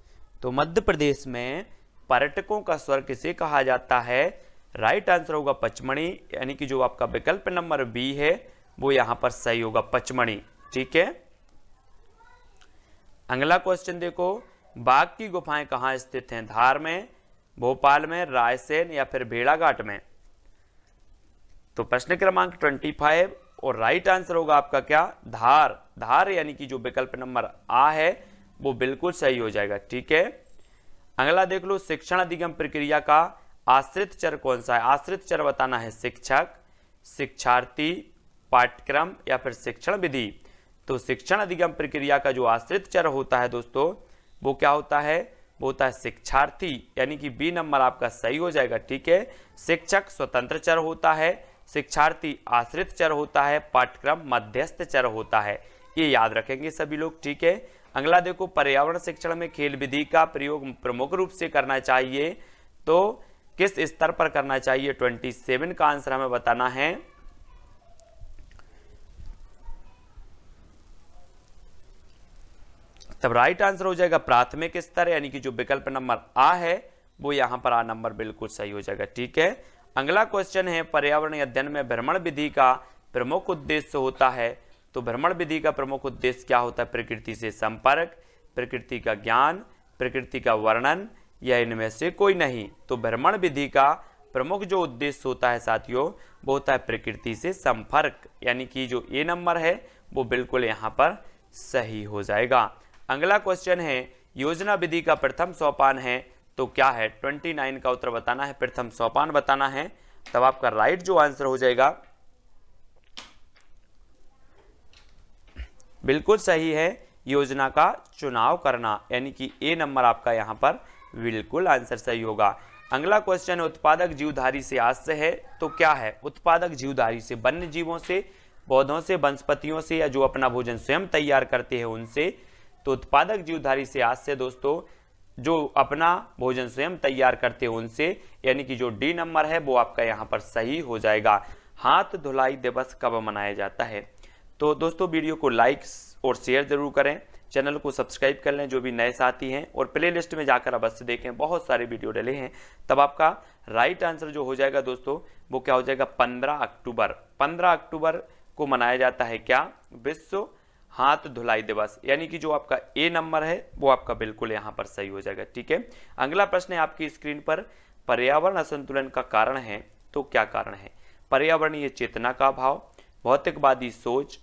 तो मध्य प्रदेश में पर्यटकों का स्वर्ग किसे कहा जाता है? राइट आंसर होगा पचमढ़ी, यानी कि जो आपका विकल्प नंबर बी है वो यहां पर सही होगा, पचमढ़ी, ठीक है। अगला क्वेश्चन देखो, बाघ की गुफाएं कहां स्थित हैं? धार में, भोपाल में, रायसेन या फिर भेड़ाघाट में? तो प्रश्न क्रमांक 25 और राइट आंसर होगा आपका क्या? धार। धार यानी कि जो विकल्प नंबर आ है वो बिल्कुल सही हो जाएगा, ठीक है। अगला देख लो, शिक्षण अधिगम प्रक्रिया का आश्रित चर कौन सा है? आश्रित चर बताना है, शिक्षक, शिक्षार्थी, पाठ्यक्रम या फिर शिक्षण विधि? तो शिक्षण अधिगम प्रक्रिया का जो आश्रित चर होता है दोस्तों वो क्या होता है? वो होता है शिक्षार्थी, यानी कि बी नंबर आपका सही हो जाएगा, ठीक है। शिक्षक स्वतंत्र चर होता है, शिक्षार्थी आश्रित चर होता है, पाठ्यक्रम मध्यस्थ चर होता है, ये याद रखेंगे सभी लोग, ठीक है। अगला देखो, पर्यावरण शिक्षण में खेल विधि का प्रयोग प्रमुख रूप से करना चाहिए तो किस स्तर पर करना चाहिए? 27 का आंसर हमें बताना है। तब राइट आंसर हो जाएगा प्राथमिक स्तर, यानी कि जो विकल्प नंबर आ है वो यहां पर आ नंबर बिल्कुल सही हो जाएगा, ठीक है। अगला क्वेश्चन है पर्यावरण अध्ययन में भ्रमण विधि का प्रमुख उद्देश्य होता है। तो भ्रमण विधि का प्रमुख उद्देश्य क्या होता है? प्रकृति से संपर्क, प्रकृति का ज्ञान, प्रकृति का वर्णन या इनमें से कोई नहीं। तो भ्रमण विधि का प्रमुख जो उद्देश्य होता है साथियों वो होता है प्रकृति से संपर्क, यानी कि जो ए नंबर है वो बिल्कुल यहाँ पर सही हो जाएगा। अगला क्वेश्चन है योजना विधि का प्रथम सोपान है तो क्या है? 29 का उत्तर बताना है, प्रथम सोपान बताना है। तब आपका राइट जो आंसर हो जाएगा बिल्कुल सही है, योजना का चुनाव करना, यानी कि ए नंबर आपका यहाँ पर बिल्कुल आंसर सही होगा। अगला क्वेश्चन उत्पादक जीवधारी से आश्रय है तो क्या है? उत्पादक जीवधारी से वन्य जीवों से, पौधों से, वनस्पतियों से या जो अपना भोजन स्वयं तैयार करते हैं उनसे। तो उत्पादक जीवधारी से आश्रय दोस्तों जो अपना भोजन स्वयं तैयार करते हैं उनसे, यानी कि जो डी नंबर है वो आपका यहाँ पर सही हो जाएगा। हाथ धुलाई दिवस कब मनाया जाता है? तो दोस्तों वीडियो को लाइक और शेयर जरूर करें, चैनल को सब्सक्राइब कर लें जो भी नए साथी हैं, और प्ले लिस्ट में जाकर अवश्य देखें, बहुत सारे वीडियो डले हैं। तब आपका राइट आंसर जो हो जाएगा दोस्तों वो क्या हो जाएगा? 15 अक्टूबर। 15 अक्टूबर को मनाया जाता है क्या? विश्व हाथ धुलाई दिवस, यानी कि जो आपका ए नंबर है वो आपका बिल्कुल यहाँ पर सही हो जाएगा। ठीक है, अगला प्रश्न है आपकी स्क्रीन पर, पर्यावरण असंतुलन का कारण है तो क्या कारण है? पर्यावरणीय चेतना का अभाव, भौतिकवादी सोच,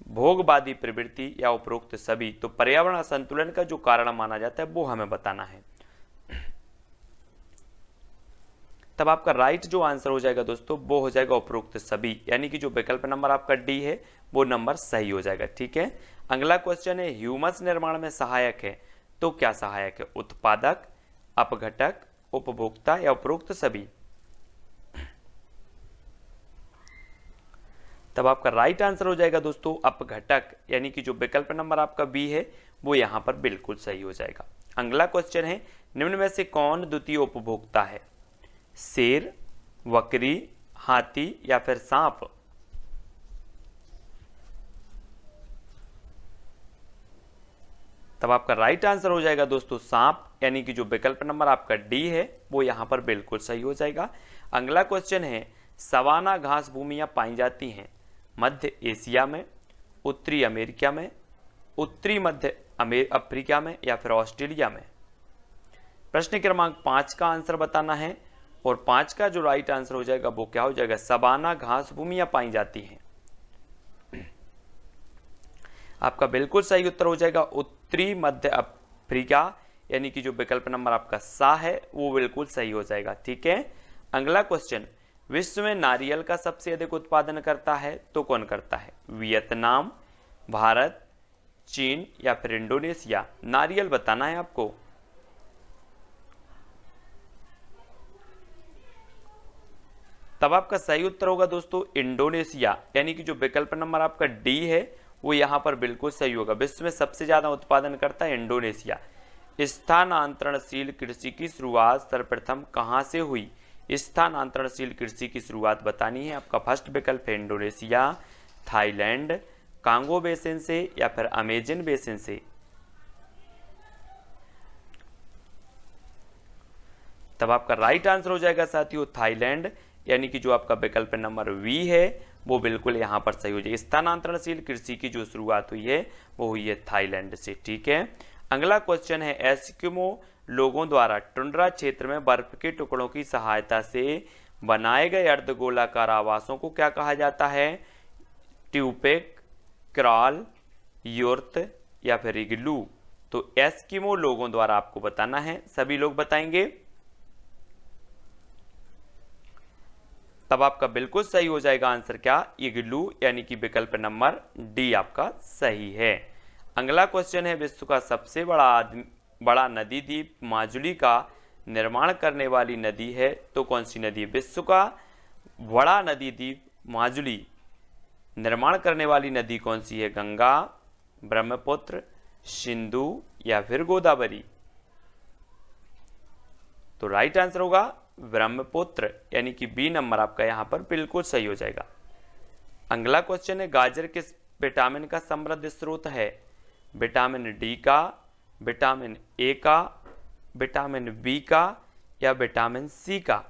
भोगवादी प्रवृत्ति या उपरोक्त सभी। तो पर्यावरण असंतुलन का जो कारण माना जाता है वो हमें बताना है। तब आपका राइट जो आंसर हो जाएगा दोस्तों वो हो जाएगा उपरोक्त सभी, यानी कि जो विकल्प नंबर आपका डी है वो नंबर सही हो जाएगा। ठीक है, अगला क्वेश्चन है ह्यूमस निर्माण में सहायक है तो क्या सहायक है? उत्पादक, अपघटक, उपभोक्ता या उपरोक्त सभी। तब आपका राइट आंसर हो जाएगा दोस्तों अपघटक, यानी कि जो विकल्प नंबर आपका बी है वो यहां पर बिल्कुल सही हो जाएगा। अगला क्वेश्चन है निम्न में से कौन द्वितीय उपभोक्ता है? शेर, बकरी, हाथी या फिर सांप। तब आपका राइट आंसर हो जाएगा दोस्तों सांप, यानी कि जो विकल्प नंबर आपका डी है वो यहां पर बिल्कुल सही हो जाएगा। अगला क्वेश्चन है सवाना घास भूमियां पाई जाती हैं मध्य एशिया में, उत्तरी अमेरिका में, उत्तरी मध्य अफ्रीका में या फिर ऑस्ट्रेलिया में। प्रश्न क्रमांक 5 का आंसर बताना है, और 5 का जो राइट आंसर हो जाएगा वो क्या हो जाएगा? सवाना घास भूमियां पाई जाती हैं। आपका बिल्कुल सही उत्तर हो जाएगा उत्तरी मध्य अफ्रीका, यानी कि जो विकल्प नंबर आपका सा है वो बिल्कुल सही हो जाएगा। ठीक है, अगला क्वेश्चन विश्व में नारियल का सबसे अधिक उत्पादन करता है तो कौन करता है? वियतनाम, भारत, चीन या फिर इंडोनेशिया। नारियल बताना है आपको। तब आपका सही उत्तर होगा दोस्तों इंडोनेशिया, यानी कि जो विकल्प नंबर आपका डी है वो यहां पर बिल्कुल सही होगा। विश्व में सबसे ज्यादा उत्पादन करता है इंडोनेशिया। स्थानांतरणशील कृषि की शुरुआत सर्वप्रथम कहां से हुई? स्थानांतरणशील कृषि की शुरुआत बतानी है। आपका फर्स्ट विकल्प है इंडोनेशिया, थाईलैंड, कांगो बेसिन से या फिर अमेजन बेसिन से। तब आपका राइट आंसर हो जाएगा साथियों थाईलैंड, यानी कि जो आपका विकल्प नंबर वी है वो बिल्कुल यहां पर सही हो जाएगा। स्थानांतरणशील कृषि की जो शुरुआत हुई है वो हुई है थाईलैंड से। ठीक है, अगला क्वेश्चन है एस्किमो लोगों द्वारा टुंड्रा क्षेत्र में बर्फ के टुकड़ों की सहायता से बनाए गए अर्धगोलाकार आवासों को क्या कहा जाता है? ट्यूपेक, क्रॉल, योर्त या फिर इग्लू। तो एस्किमो लोगों द्वारा आपको बताना है, सभी लोग बताएंगे। तब आपका बिल्कुल सही हो जाएगा आंसर क्या? इग्लू, यानी कि विकल्प नंबर डी आपका सही है। अगला क्वेश्चन है विश्व का सबसे बड़ा नदी द्वीप माजुली का निर्माण करने वाली नदी है तो कौन सी नदी है? विश्व का बड़ा नदी द्वीप माजुली निर्माण करने वाली नदी कौन सी है? गंगा, ब्रह्मपुत्र, सिंधु या फिर गोदावरी। तो राइट आंसर होगा ब्रह्मपुत्र, यानी कि बी नंबर आपका यहां पर बिल्कुल सही हो जाएगा। अगला क्वेश्चन है गाजर किस विटामिन का समृद्ध स्रोत है? विटामिन डी का, विटामिन ए का, विटामिन बी का या विटामिन सी का।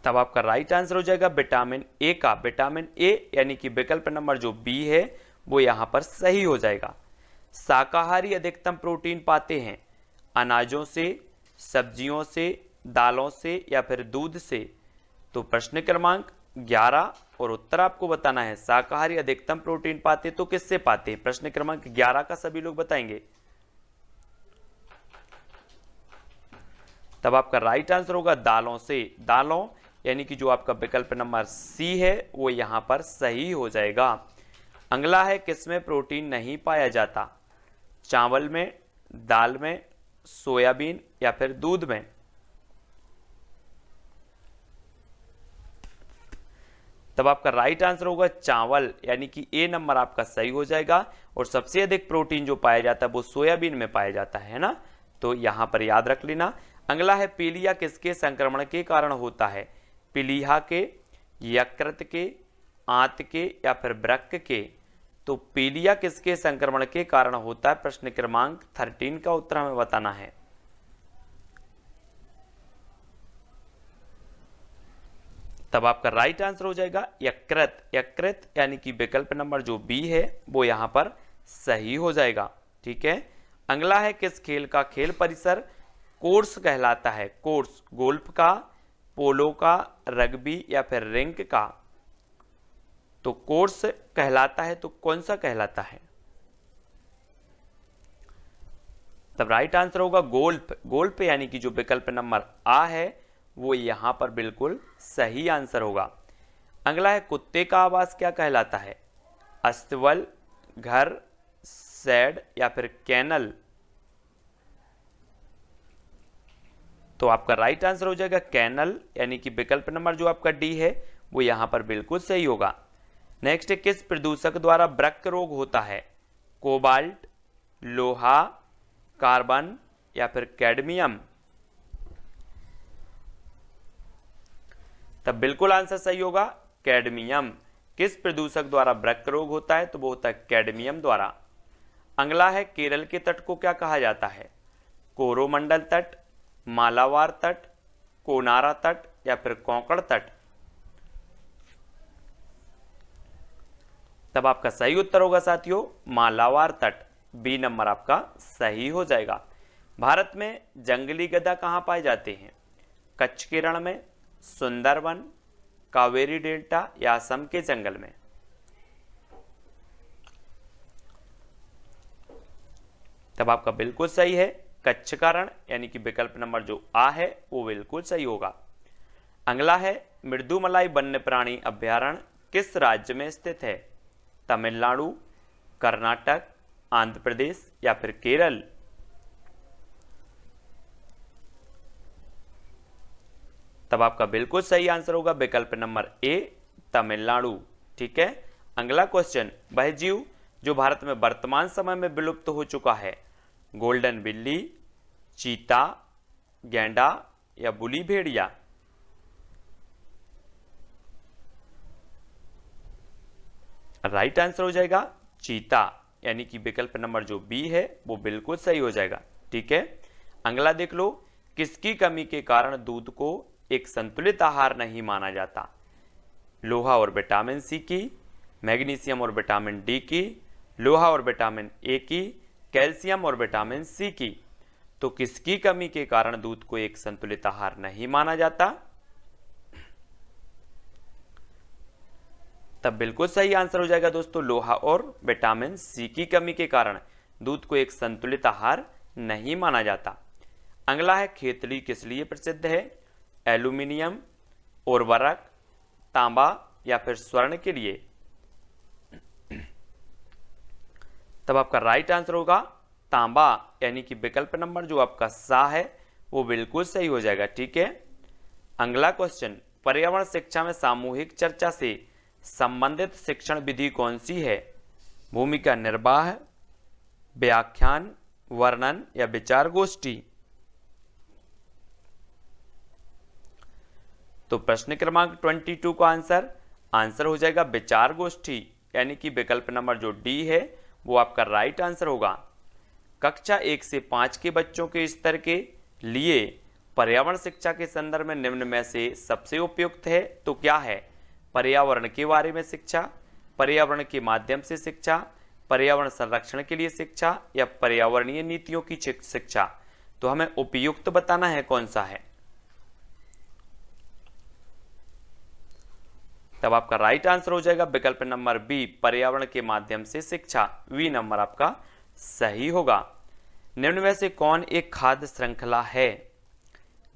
तब आपका राइट आंसर हो जाएगा विटामिन ए का, विटामिन ए यानी कि विकल्प नंबर जो बी है वो यहां पर सही हो जाएगा। शाकाहारी अधिकतम प्रोटीन पाते हैं अनाजों से, सब्जियों से, दालों से या फिर दूध से। तो प्रश्न क्रमांक 11 और उत्तर आपको बताना है। शाकाहारी अधिकतम प्रोटीन पाते तो किससे पाते हैं? प्रश्न क्रमांक 11 का सभी लोग बताएंगे। तब आपका राइट आंसर होगा दालों से, दालों यानी कि जो आपका विकल्प नंबर सी है वो यहां पर सही हो जाएगा। अगला है किसमें प्रोटीन नहीं पाया जाता? चावल में, दाल में, सोयाबीन या फिर दूध में। तब आपका राइट आंसर होगा चावल, यानी कि ए नंबर आपका सही हो जाएगा। और सबसे अधिक प्रोटीन जो पाया जाता है वो सोयाबीन में पाया जाता है ना, तो यहां पर याद रख लेना। अगला है पीलिया किसके संक्रमण के कारण होता है? पीलिया के, यकृत के, आंत के या फिर वृक्क के। तो पीलिया किसके संक्रमण के कारण होता है? प्रश्न क्रमांक 13 का उत्तर हमें बताना है। तब आपका राइट आंसर हो जाएगा यकृत, यकृत यानी कि विकल्प नंबर जो बी है वो यहां पर सही हो जाएगा। ठीक है। अगला है किस खेल का खेल परिसर कोर्स कहलाता है? कोर्स गोल्फ का, पोलो का, रग्बी या फिर रिंक का। तो कोर्स कहलाता है तो कौन सा कहलाता है? तब राइट आंसर होगा गोल्फ, गोल्फ यानी कि जो विकल्प नंबर आ है वो यहां पर बिल्कुल सही आंसर होगा। अगला है कुत्ते का आवास क्या कहलाता है? अस्तबल, घर, शेड या फिर कैनल। तो आपका राइट आंसर हो जाएगा कैनल, यानी कि विकल्प नंबर जो आपका डी है वो यहां पर बिल्कुल सही होगा। नेक्स्ट है किस प्रदूषक द्वारा वृक्क रोग होता है? कोबाल्ट, लोहा, कार्बन या फिर कैडमियम। तब बिल्कुल आंसर सही होगा कैडमियम। किस प्रदूषक द्वारा वृक्क रोग होता है? तो वो होता है कैडमियम द्वारा। अगला है केरल के तट को क्या कहा जाता है? कोरोमंडल तट, मालाबार तट, कोनारा तट या फिर कोंकण तट। तब आपका सही उत्तर होगा साथियों मालाबार तट, बी नंबर आपका सही हो जाएगा। भारत में जंगली गधा कहां पाए जाते हैं? कच्छ के रण में, सुंदरवन, कावेरी डेल्टा या असम के जंगल में। तब आपका बिल्कुल सही है कच्छ का रण, यानी कि विकल्प नंबर जो आ है वो बिल्कुल सही होगा। अगला है मृदुमलाई वन्य प्राणी अभ्यारण्य किस राज्य में स्थित है? तमिलनाडु, कर्नाटक, आंध्र प्रदेश या फिर केरल। तब आपका बिल्कुल सही आंसर होगा विकल्प नंबर ए तमिलनाडु। ठीक है। अगला क्वेश्चन, वह जीव जो भारत में वर्तमान समय में विलुप्त हो चुका है? गोल्डन बिल्ली, चीता, गैंडा या बुली भेड़िया। राइट आंसर हो जाएगा चीता, यानी कि विकल्प नंबर जो बी है वो बिल्कुल सही हो जाएगा। ठीक है। अगला देख लो, किसकी कमी के कारण दूध को एक संतुलित आहार नहीं माना जाता? लोहा और विटामिन सी की, मैग्नीशियम और विटामिन डी की, लोहा और विटामिन ए की, कैल्शियम और विटामिन सी की। तो किसकी कमी के कारण दूध को एक संतुलित आहार नहीं माना जाता? तब बिल्कुल सही आंसर हो जाएगा दोस्तों लोहा और विटामिन सी की कमी के कारण दूध को एक संतुलित आहार नहीं माना जाता। अगला है खेतड़ी किस लिए प्रसिद्ध है? एल्यूमिनियम, उर्वरक, तांबा या फिर स्वर्ण के लिए। तब आपका राइट आंसर होगा तांबा, यानी कि विकल्प नंबर जो आपका सा है वो बिल्कुल सही हो जाएगा। ठीक है। अगला क्वेश्चन, पर्यावरण शिक्षा में सामूहिक चर्चा से संबंधित शिक्षण विधि कौन सी है? भूमिका निर्वाह, व्याख्यान, वर्णन या विचार गोष्ठी। तो प्रश्न क्रमांक 22 का आंसर हो जाएगा विचार गोष्ठी, यानी कि विकल्प नंबर जो डी है वो आपका राइट आंसर होगा। कक्षा 1 से 5 के बच्चों के स्तर के लिए पर्यावरण शिक्षा के संदर्भ में निम्न में से सबसे उपयुक्त है तो क्या है? पर्यावरण के बारे में शिक्षा, पर्यावरण के माध्यम से शिक्षा, पर्यावरण संरक्षण के लिए शिक्षा या पर्यावरणीय नीतियों की शिक्षा। तो हमें उपयुक्त बताना है कौन सा है। तब आपका राइट आंसर हो जाएगा विकल्प नंबर बी, पर्यावरण के माध्यम से शिक्षा। वी नंबर आपका सही होगा। निम्न में से कौन एक खाद्य श्रृंखला है?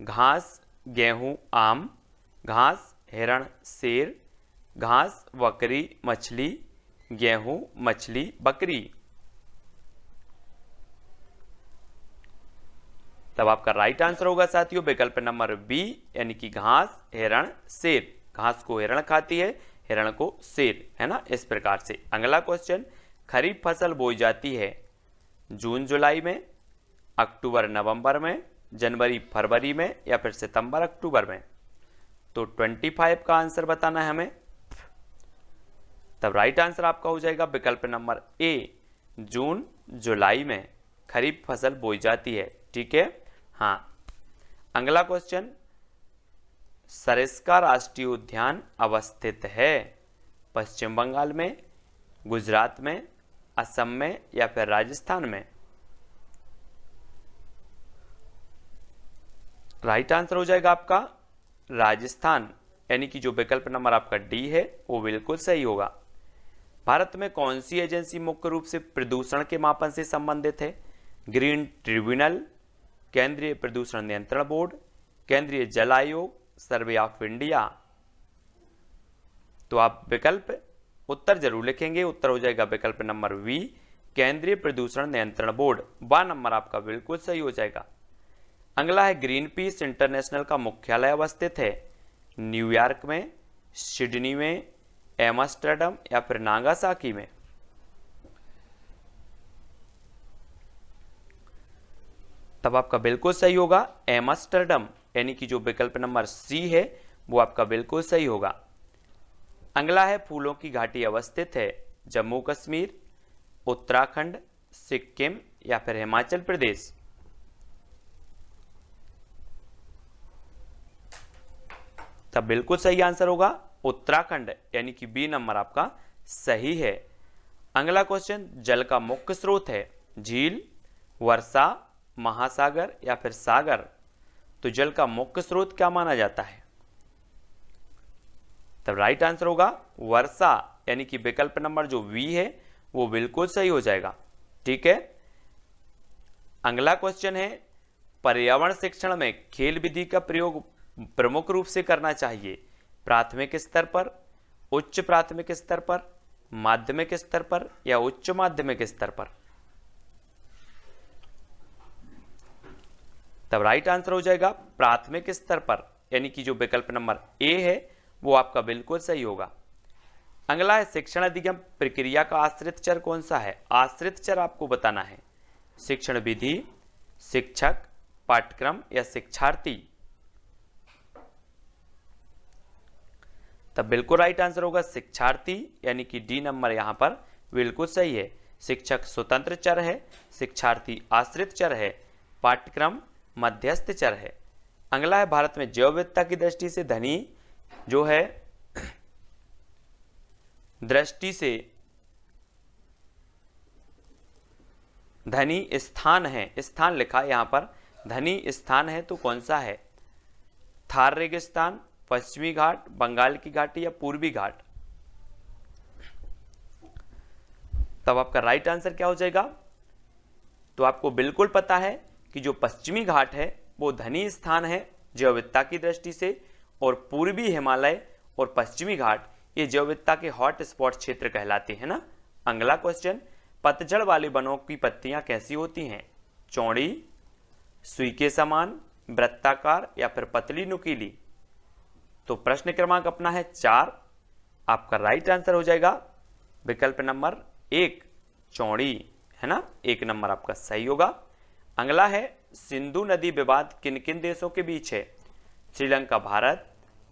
घास, गेहूं, आम, घास, हिरण, शेर, घास, बकरी, मछली, गेहूं, मछली, बकरी। तब आपका राइट आंसर होगा साथियों विकल्प नंबर बी, यानी कि घास, हिरण, शेर। घास को हिरण खाती है, हिरण को शेर, है ना, इस प्रकार से। अगला क्वेश्चन, खरीफ फसल बोई जाती है जून जुलाई में, अक्टूबर नवंबर में, जनवरी फरवरी में या फिर सितंबर अक्टूबर में। तो 25 का आंसर बताना है हमें। तब राइट आंसर आपका हो जाएगा विकल्प नंबर ए, जून जुलाई में खरीफ फसल बोई जाती है। ठीक है, हाँ। अगला क्वेश्चन, सरिस्का राष्ट्रीय उद्यान अवस्थित है पश्चिम बंगाल में, गुजरात में, असम में या फिर राजस्थान में। राइट आंसर हो जाएगा आपका राजस्थान, यानी कि जो विकल्प नंबर आपका डी है वो बिल्कुल सही होगा। भारत में कौन सी एजेंसी मुख्य रूप से प्रदूषण के मापन से संबंधित है? ग्रीन ट्रिब्यूनल, केंद्रीय प्रदूषण नियंत्रण बोर्ड, केंद्रीय जल आयोग, सर्वे ऑफ इंडिया। तो आप विकल्प उत्तर जरूर लिखेंगे। उत्तर हो जाएगा विकल्प नंबर वी, केंद्रीय प्रदूषण नियंत्रण बोर्ड। वा नंबर आपका बिल्कुल सही हो जाएगा। अगला है, ग्रीन पीस इंटरनेशनल का मुख्यालय अवस्थित है न्यूयॉर्क में, सिडनी में, एम्स्टर्डम या फिर नागासाकी में। तब आपका बिल्कुल सही होगा एम्स्टर्डम, यानी कि जो विकल्प नंबर सी है वो आपका बिल्कुल सही होगा। अगला है, फूलों की घाटी अवस्थित है जम्मू कश्मीर, उत्तराखंड, सिक्किम या फिर हिमाचल प्रदेश। तब बिल्कुल सही आंसर होगा उत्तराखंड, यानी कि बी नंबर आपका सही है। अगला क्वेश्चन, जल का मुख्य स्रोत है झील, वर्षा, महासागर या फिर सागर। तो जल का मुख्य स्रोत क्या माना जाता है? तब राइट आंसर होगा वर्षा, यानी कि विकल्प नंबर जो वी है वो बिल्कुल सही हो जाएगा। ठीक है। अगला क्वेश्चन है, पर्यावरण शिक्षण में खेल विधि का प्रयोग प्रमुख रूप से करना चाहिए प्राथमिक स्तर पर, उच्च प्राथमिक स्तर पर, माध्यमिक स्तर पर या उच्च माध्यमिक स्तर पर। तब राइट आंसर हो जाएगा प्राथमिक स्तर पर, यानी कि जो विकल्प नंबर ए है वो आपका बिल्कुल सही होगा। अगला है, शिक्षण अधिगम प्रक्रिया का आश्रित चर कौन सा है? आश्रित चर आपको बताना है, शिक्षण विधि, शिक्षक, पाठ्यक्रम या शिक्षार्थी। तब बिल्कुल राइट आंसर होगा शिक्षार्थी, यानी कि डी नंबर यहां पर बिल्कुल सही है। शिक्षक स्वतंत्र चर है, शिक्षार्थी आश्रित चर है, पाठ्यक्रम मध्यस्थ चर है। अगला है, भारत में जैव विविधता की दृष्टि से धनी जो है दृष्टि से धनी स्थान है, स्थान लिखा यहां पर धनी स्थान है तो कौन सा है? थार रेगिस्तान, पश्चिमी घाट, बंगाल की घाटी या पूर्वी घाट। तब आपका राइट आंसर क्या हो जाएगा? तो आपको बिल्कुल पता है कि जो पश्चिमी घाट है वो धनी स्थान है जैव विविधता की दृष्टि से, और पूर्वी हिमालय और पश्चिमी घाट ये जैव विविधता के हॉट स्पॉट क्षेत्र कहलाते हैं ना। अगला क्वेश्चन, पतझड़ वाले वनों की पत्तियां कैसी होती हैं? चौड़ी, सुई के समान, वृत्ताकार या फिर पतली नुकीली। तो प्रश्न क्रमांक अपना है 4। आपका राइट आंसर हो जाएगा विकल्प नंबर 1 चौड़ी, है ना, 1 नंबर आपका सही होगा। अगला है, सिंधु नदी विवाद किन किन देशों के बीच है? श्रीलंका भारत,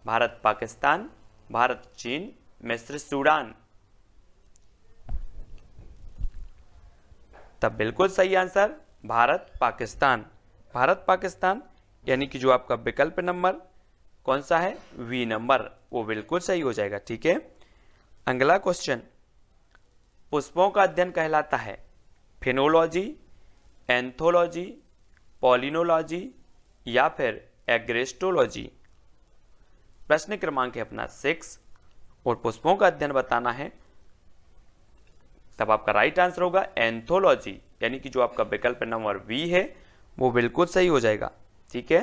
भारत पाकिस्तान, भारत चीन, मिस्र सूडान। तब बिल्कुल सही आंसर भारत पाकिस्तान। भारत पाकिस्तान यानी कि जो आपका विकल्प नंबर कौन सा है, वी नंबर, वो बिल्कुल सही हो जाएगा। ठीक है, अगला क्वेश्चन, पुष्पों का अध्ययन कहलाता है फिनोलॉजी, एंथोलॉजी, पॉलिनोलॉजी या फिर एग्रेस्टोलॉजी। प्रश्न क्रमांक है अपना 6 और पुष्पों का अध्ययन बताना है, तब आपका राइट आंसर होगा एंथोलॉजी, यानी कि जो आपका विकल्प नंबर बी है वो बिल्कुल सही हो जाएगा। ठीक है,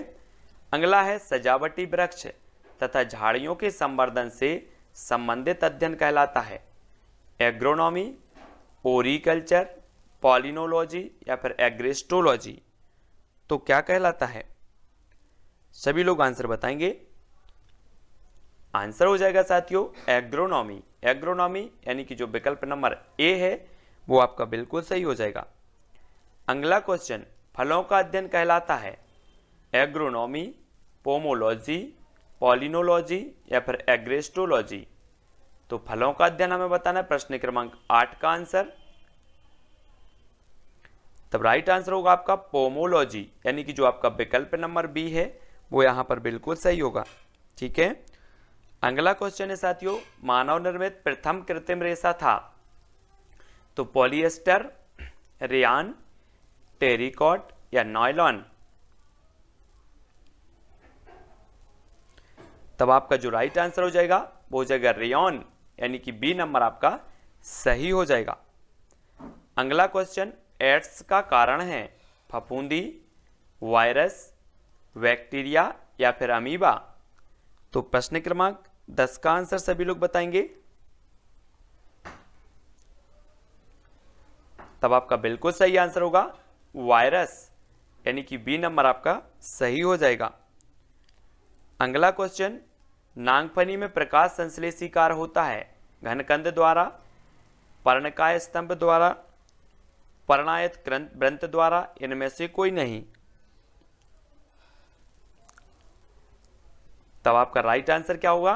अगला है सजावटी वृक्ष तथा झाड़ियों के संवर्धन से संबंधित अध्ययन कहलाता है एग्रोनॉमी, ओरिकल्चर, पॉलिनोलॉजी या फिर एग्रेस्टोलॉजी। तो क्या कहलाता है, सभी लोग आंसर बताएंगे। आंसर हो जाएगा साथियों एग्रोनॉमी। एग्रोनॉमी यानी कि जो विकल्प नंबर ए है वो आपका बिल्कुल सही हो जाएगा। अगला क्वेश्चन, फलों का अध्ययन कहलाता है एग्रोनॉमी, पोमोलॉजी, पॉलिनोलॉजी या फिर एग्रेस्टोलॉजी। तो फलों का अध्ययन हमें बताना है, प्रश्न क्रमांक 8 का आंसर। तब राइट आंसर होगा आपका पोमोलॉजी, यानी कि जो आपका विकल्प नंबर बी है वो यहां पर बिल्कुल सही होगा। ठीक है, अगला क्वेश्चन है साथियों, मानव निर्मित प्रथम कृत्रिम रेशा था तो पॉलिएस्टर, रेयान, टेरिकॉट या नायलॉन। तब आपका जो राइट आंसर हो जाएगा वो हो जाएगा रेयॉन, यानी कि बी नंबर आपका सही हो जाएगा। अगला क्वेश्चन, एड्स का कारण है फफूंदी, वायरस, बैक्टीरिया या फिर अमीबा। तो प्रश्न क्रमांक 10 का आंसर सभी लोग बताएंगे। तब आपका बिल्कुल सही आंसर होगा वायरस, यानी कि बी नंबर आपका सही हो जाएगा। अगला क्वेश्चन, नागफनी में प्रकाश संश्लेषी कार्य होता है घनकंद द्वारा, पर्णकाय स्तंभ द्वारा, पर्णायत वृंत द्वारा, इनमें से कोई नहीं। तब आपका राइट आंसर क्या होगा,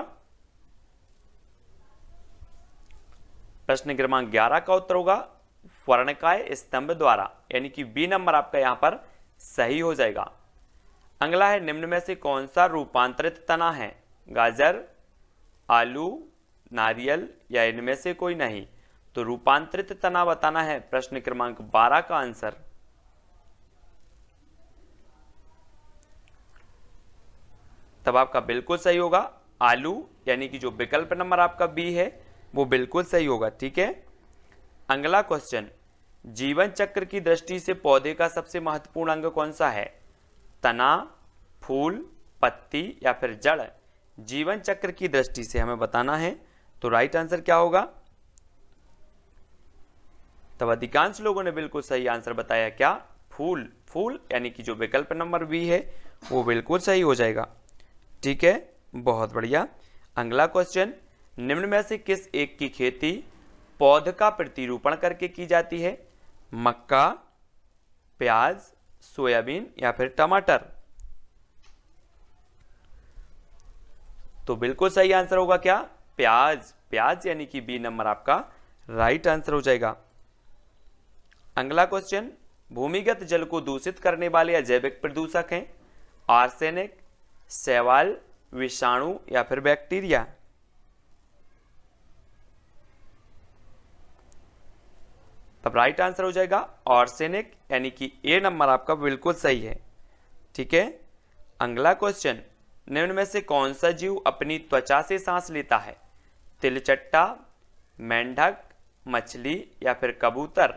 प्रश्न क्रमांक 11 का उत्तर होगा पर्णकाय स्तंभ द्वारा, यानी कि बी नंबर आपका यहां पर सही हो जाएगा। अगला है, निम्न में से कौन सा रूपांतरित तना है, गाजर, आलू, नारियल या इनमें से कोई नहीं। तो रूपांतरित तना बताना है, प्रश्न क्रमांक 12 का आंसर। तब आपका बिल्कुल सही होगा आलू, यानी कि जो विकल्प नंबर आपका बी है वो बिल्कुल सही होगा। ठीक है, अगला क्वेश्चन, जीवन चक्र की दृष्टि से पौधे का सबसे महत्वपूर्ण अंग कौन सा है, तना, फूल, पत्ती या फिर जड़। जीवन चक्र की दृष्टि से हमें बताना है, तो राइट आंसर क्या होगा। तब अधिकांश लोगों ने बिल्कुल सही आंसर बताया, क्या, फूल। फूल यानी कि जो विकल्प नंबर बी है वो बिल्कुल सही हो जाएगा। ठीक है, बहुत बढ़िया। अगला क्वेश्चन, निम्न में से किस एक की खेती पौध का प्रतिरूपण करके की जाती है, मक्का, प्याज, सोयाबीन या फिर टमाटर। तो बिल्कुल सही आंसर होगा क्या, प्याज। प्याज यानी कि बी नंबर आपका राइट आंसर हो जाएगा। अगला क्वेश्चन, भूमिगत जल को दूषित करने वाले अजैविक प्रदूषक हैं आर्सेनिक, शैवाल, विषाणु या फिर बैक्टीरिया। तब राइट आंसर हो जाएगा आर्सेनिक, यानी कि ए नंबर आपका बिल्कुल सही है। ठीक है, अगला क्वेश्चन, निम्न में से कौन सा जीव अपनी त्वचा से सांस लेता है, तिलचट्टा, मेंढक, मछली या फिर कबूतर।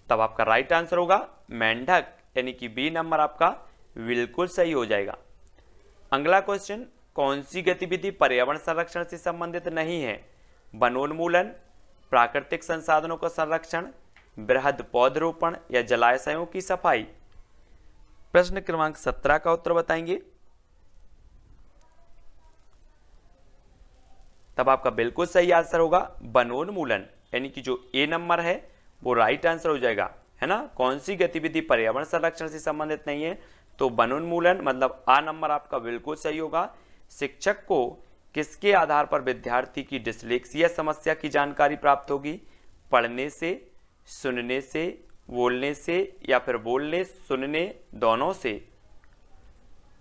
तब आपका राइट आंसर होगा मेंढक, यानी कि बी नंबर आपका बिल्कुल सही हो जाएगा। अगला क्वेश्चन, कौन सी गतिविधि पर्यावरण संरक्षण से संबंधित नहीं है, वनोन्मूलन, प्राकृतिक संसाधनों का संरक्षण, बृहद पौधरोपण या जलाशयों की सफाई। प्रश्न क्रमांक 17 का उत्तर बताएंगे। तब आपका बिल्कुल सही आंसर होगा वनोन्मूलन, यानी कि जो ए नंबर है वो राइट आंसर हो जाएगा, है ना। कौन सी गतिविधि पर्यावरण संरक्षण से संबंधित नहीं है, तो वनोन्मूलन, मतलब आ नंबर आपका बिल्कुल सही होगा। शिक्षक को किसके आधार पर विद्यार्थी की डिस्लेक्सिया समस्या की जानकारी प्राप्त होगी, पढ़ने से, सुनने से, बोलने से या फिर बोलने सुनने दोनों से।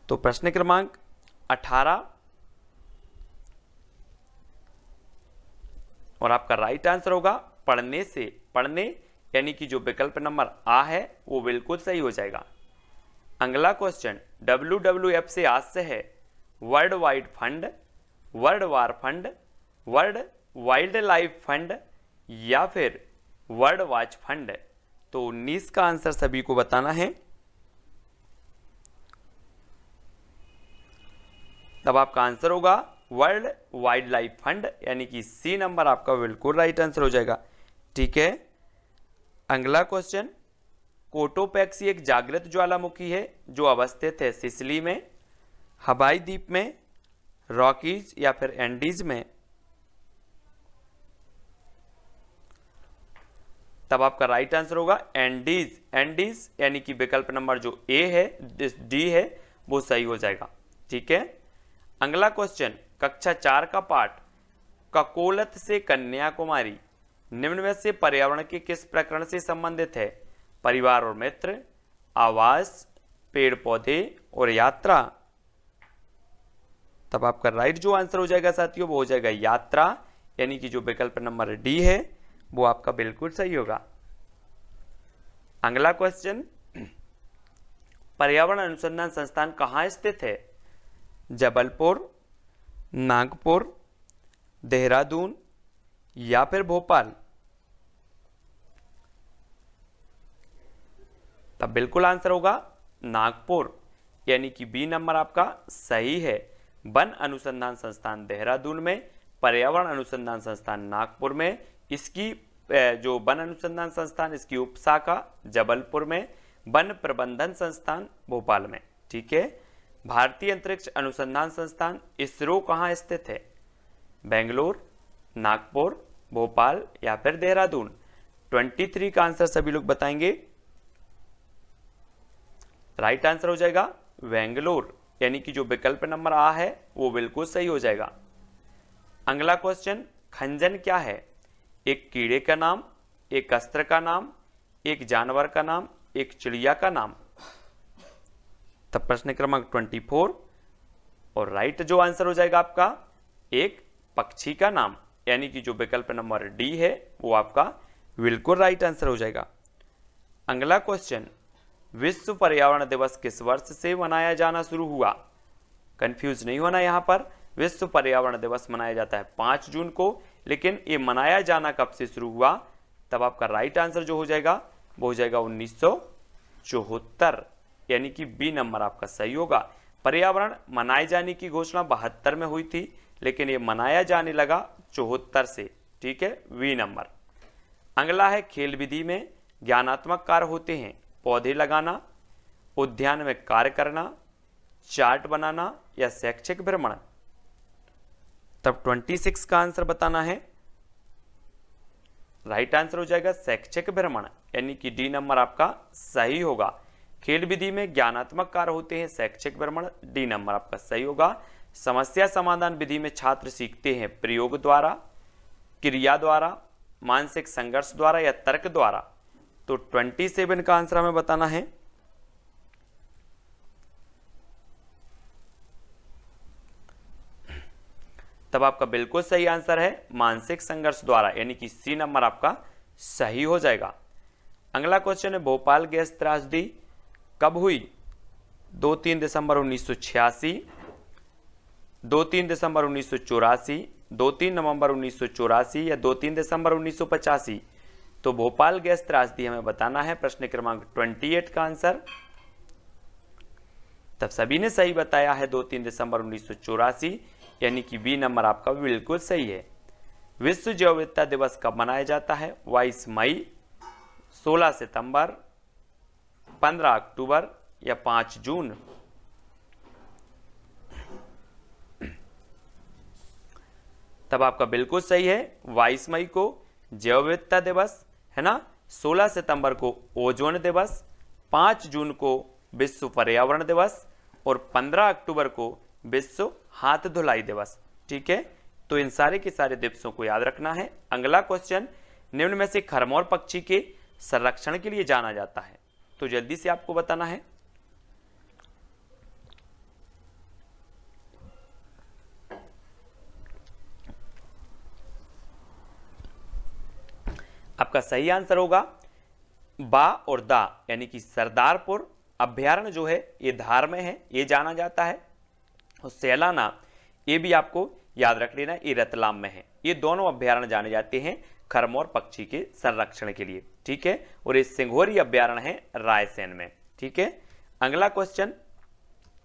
तो प्रश्न क्रमांक 18 और आपका राइट आंसर होगा पढ़ने से। पढ़ने यानी कि जो विकल्प नंबर आ है वो बिल्कुल सही हो जाएगा। अगला क्वेश्चन WWF से हास्य है world wide fund, world war fund, world wild life fund या फिर वर्ल्ड वॉच फंड। तो 19 का आंसर सभी को बताना है। तब आपका आंसर होगा वर्ल्ड वाइल्ड लाइफ फंड यानी कि सी नंबर आपका बिल्कुल राइट आंसर हो जाएगा। ठीक है, अगला क्वेश्चन कोटोपैक्सी एक जागृत ज्वालामुखी है जो अवस्थित है सिसिली में, हवाई द्वीप में, रॉकीज या फिर एंडीज में। तब आपका राइट आंसर होगा एंडीज। एंडीज यानी कि विकल्प नंबर जो ए है डी है वो सही हो जाएगा। ठीक है, अगला क्वेश्चन कक्षा 4 का पाठ ककोलत से कन्याकुमारी निम्न में से पर्यावरण के किस प्रकरण से संबंधित है? परिवार और मित्र, आवास, पेड़ पौधे और यात्रा। तब आपका राइट जो आंसर हो जाएगा साथियों वो हो जाएगा यात्रा यानी कि जो विकल्प नंबर डी है वो आपका बिल्कुल सही होगा। अगला क्वेश्चन पर्यावरण अनुसंधान संस्थान कहाँ स्थित है? जबलपुर, नागपुर, देहरादून या फिर भोपाल। तब बिल्कुल आंसर होगा नागपुर यानी कि बी नंबर आपका सही है। वन अनुसंधान संस्थान देहरादून में, पर्यावरण अनुसंधान संस्थान नागपुर में, इसकी जो वन अनुसंधान संस्थान इसकी उपशाखा जबलपुर में, वन प्रबंधन संस्थान भोपाल में। ठीक है, भारतीय अंतरिक्ष अनुसंधान संस्थान इसरो कहाँ स्थित है? बेंगलोर, नागपुर, भोपाल या फिर देहरादून। 23 का आंसर सभी लोग बताएंगे। राइट आंसर हो जाएगा बेंगलोर यानी कि जो विकल्प नंबर आ है वो बिल्कुल सही हो जाएगा। अगला क्वेश्चन खंजन क्या है? एक कीड़े का नाम, एक अस्त्र का नाम, एक जानवर का नाम, एक चिड़िया का नाम। तब प्रश्न क्रमांक 24 और राइट जो आंसर हो जाएगा आपका एक पक्षी का नाम यानी कि जो विकल्प नंबर डी है वो आपका बिल्कुल राइट आंसर हो जाएगा। अगला क्वेश्चन विश्व पर्यावरण दिवस किस वर्ष से मनाया जाना शुरू हुआ? कंफ्यूज नहीं होना, यहाँ पर विश्व पर्यावरण दिवस मनाया जाता है 5 जून को, लेकिन ये मनाया जाना कब से शुरू हुआ? तब आपका राइट आंसर जो हो जाएगा वो हो जाएगा 1974 यानी कि बी नंबर आपका सही होगा। पर्यावरण मनाए जाने की घोषणा 72 में हुई थी लेकिन ये मनाया जाने लगा 74 से। ठीक है, वी नंबर। अगला है खेल विधि में ज्ञानात्मक कार्य होते हैं पौधे लगाना, उद्यान में कार्य करना, चार्ट बनाना या शैक्षिक भ्रमण। तब 26 का आंसर बताना है। राइट आंसर हो जाएगा शैक्षिक भ्रमण यानी कि डी नंबर आपका सही होगा। खेल विधि में ज्ञानात्मक कार्य होते हैं शैक्षिक भ्रमण, डी नंबर आपका सही होगा। समस्या समाधान विधि में छात्र सीखते हैं प्रयोग द्वारा, क्रिया द्वारा, मानसिक संघर्ष द्वारा या तर्क द्वारा। तो 27 का आंसर हमें बताना है। तब आपका बिल्कुल सही आंसर है मानसिक संघर्ष द्वारा यानी कि सी नंबर आपका सही हो जाएगा। अगला क्वेश्चन है भोपाल गैस त्रासदी कब हुई? 2-3 दिसंबर 1986, 2-3 दिसंबर 1984, 2-3 नवंबर 1984 या 2-3 दिसंबर 1985। तो भोपाल गैस त्रासदी हमें बताना है। प्रश्न क्रमांक 28 का आंसर। तब सभी ने सही बताया है 2-3 दिसंबर 1984 यानी कि बी नंबर आपका बिल्कुल सही है। विश्व जैव विविधता दिवस कब मनाया जाता है? 22 मई, 16 सितंबर, 15 अक्टूबर या 5 जून। तब आपका बिल्कुल सही है 22 मई को जैव विविधता दिवस है ना, 16 सितंबर को ओजोन दिवस, 5 जून को विश्व पर्यावरण दिवस और 15 अक्टूबर को विश्व हाथ धुलाई दिवस। ठीक है, तो इन सारे के सारे दिवसों को याद रखना है। अगला क्वेश्चन निम्न में से खरमोर पक्षी के संरक्षण के लिए जाना जाता है? तो जल्दी से आपको बताना है। आपका सही आंसर होगा बा और दा, यानी कि सरदारपुर अभ्यारण्य जो है ये धार में है, ये जाना जाता है। और सैलाना, ये भी आपको याद रख लेना, ये रतलाम में है। ये दोनों अभ्यारण्य जाने जाते हैं खरमोर पक्षी के संरक्षण के लिए, ठीक है। और ये सिंघोरी अभ्यारण्य है रायसेन में, ठीक है। अगला क्वेश्चन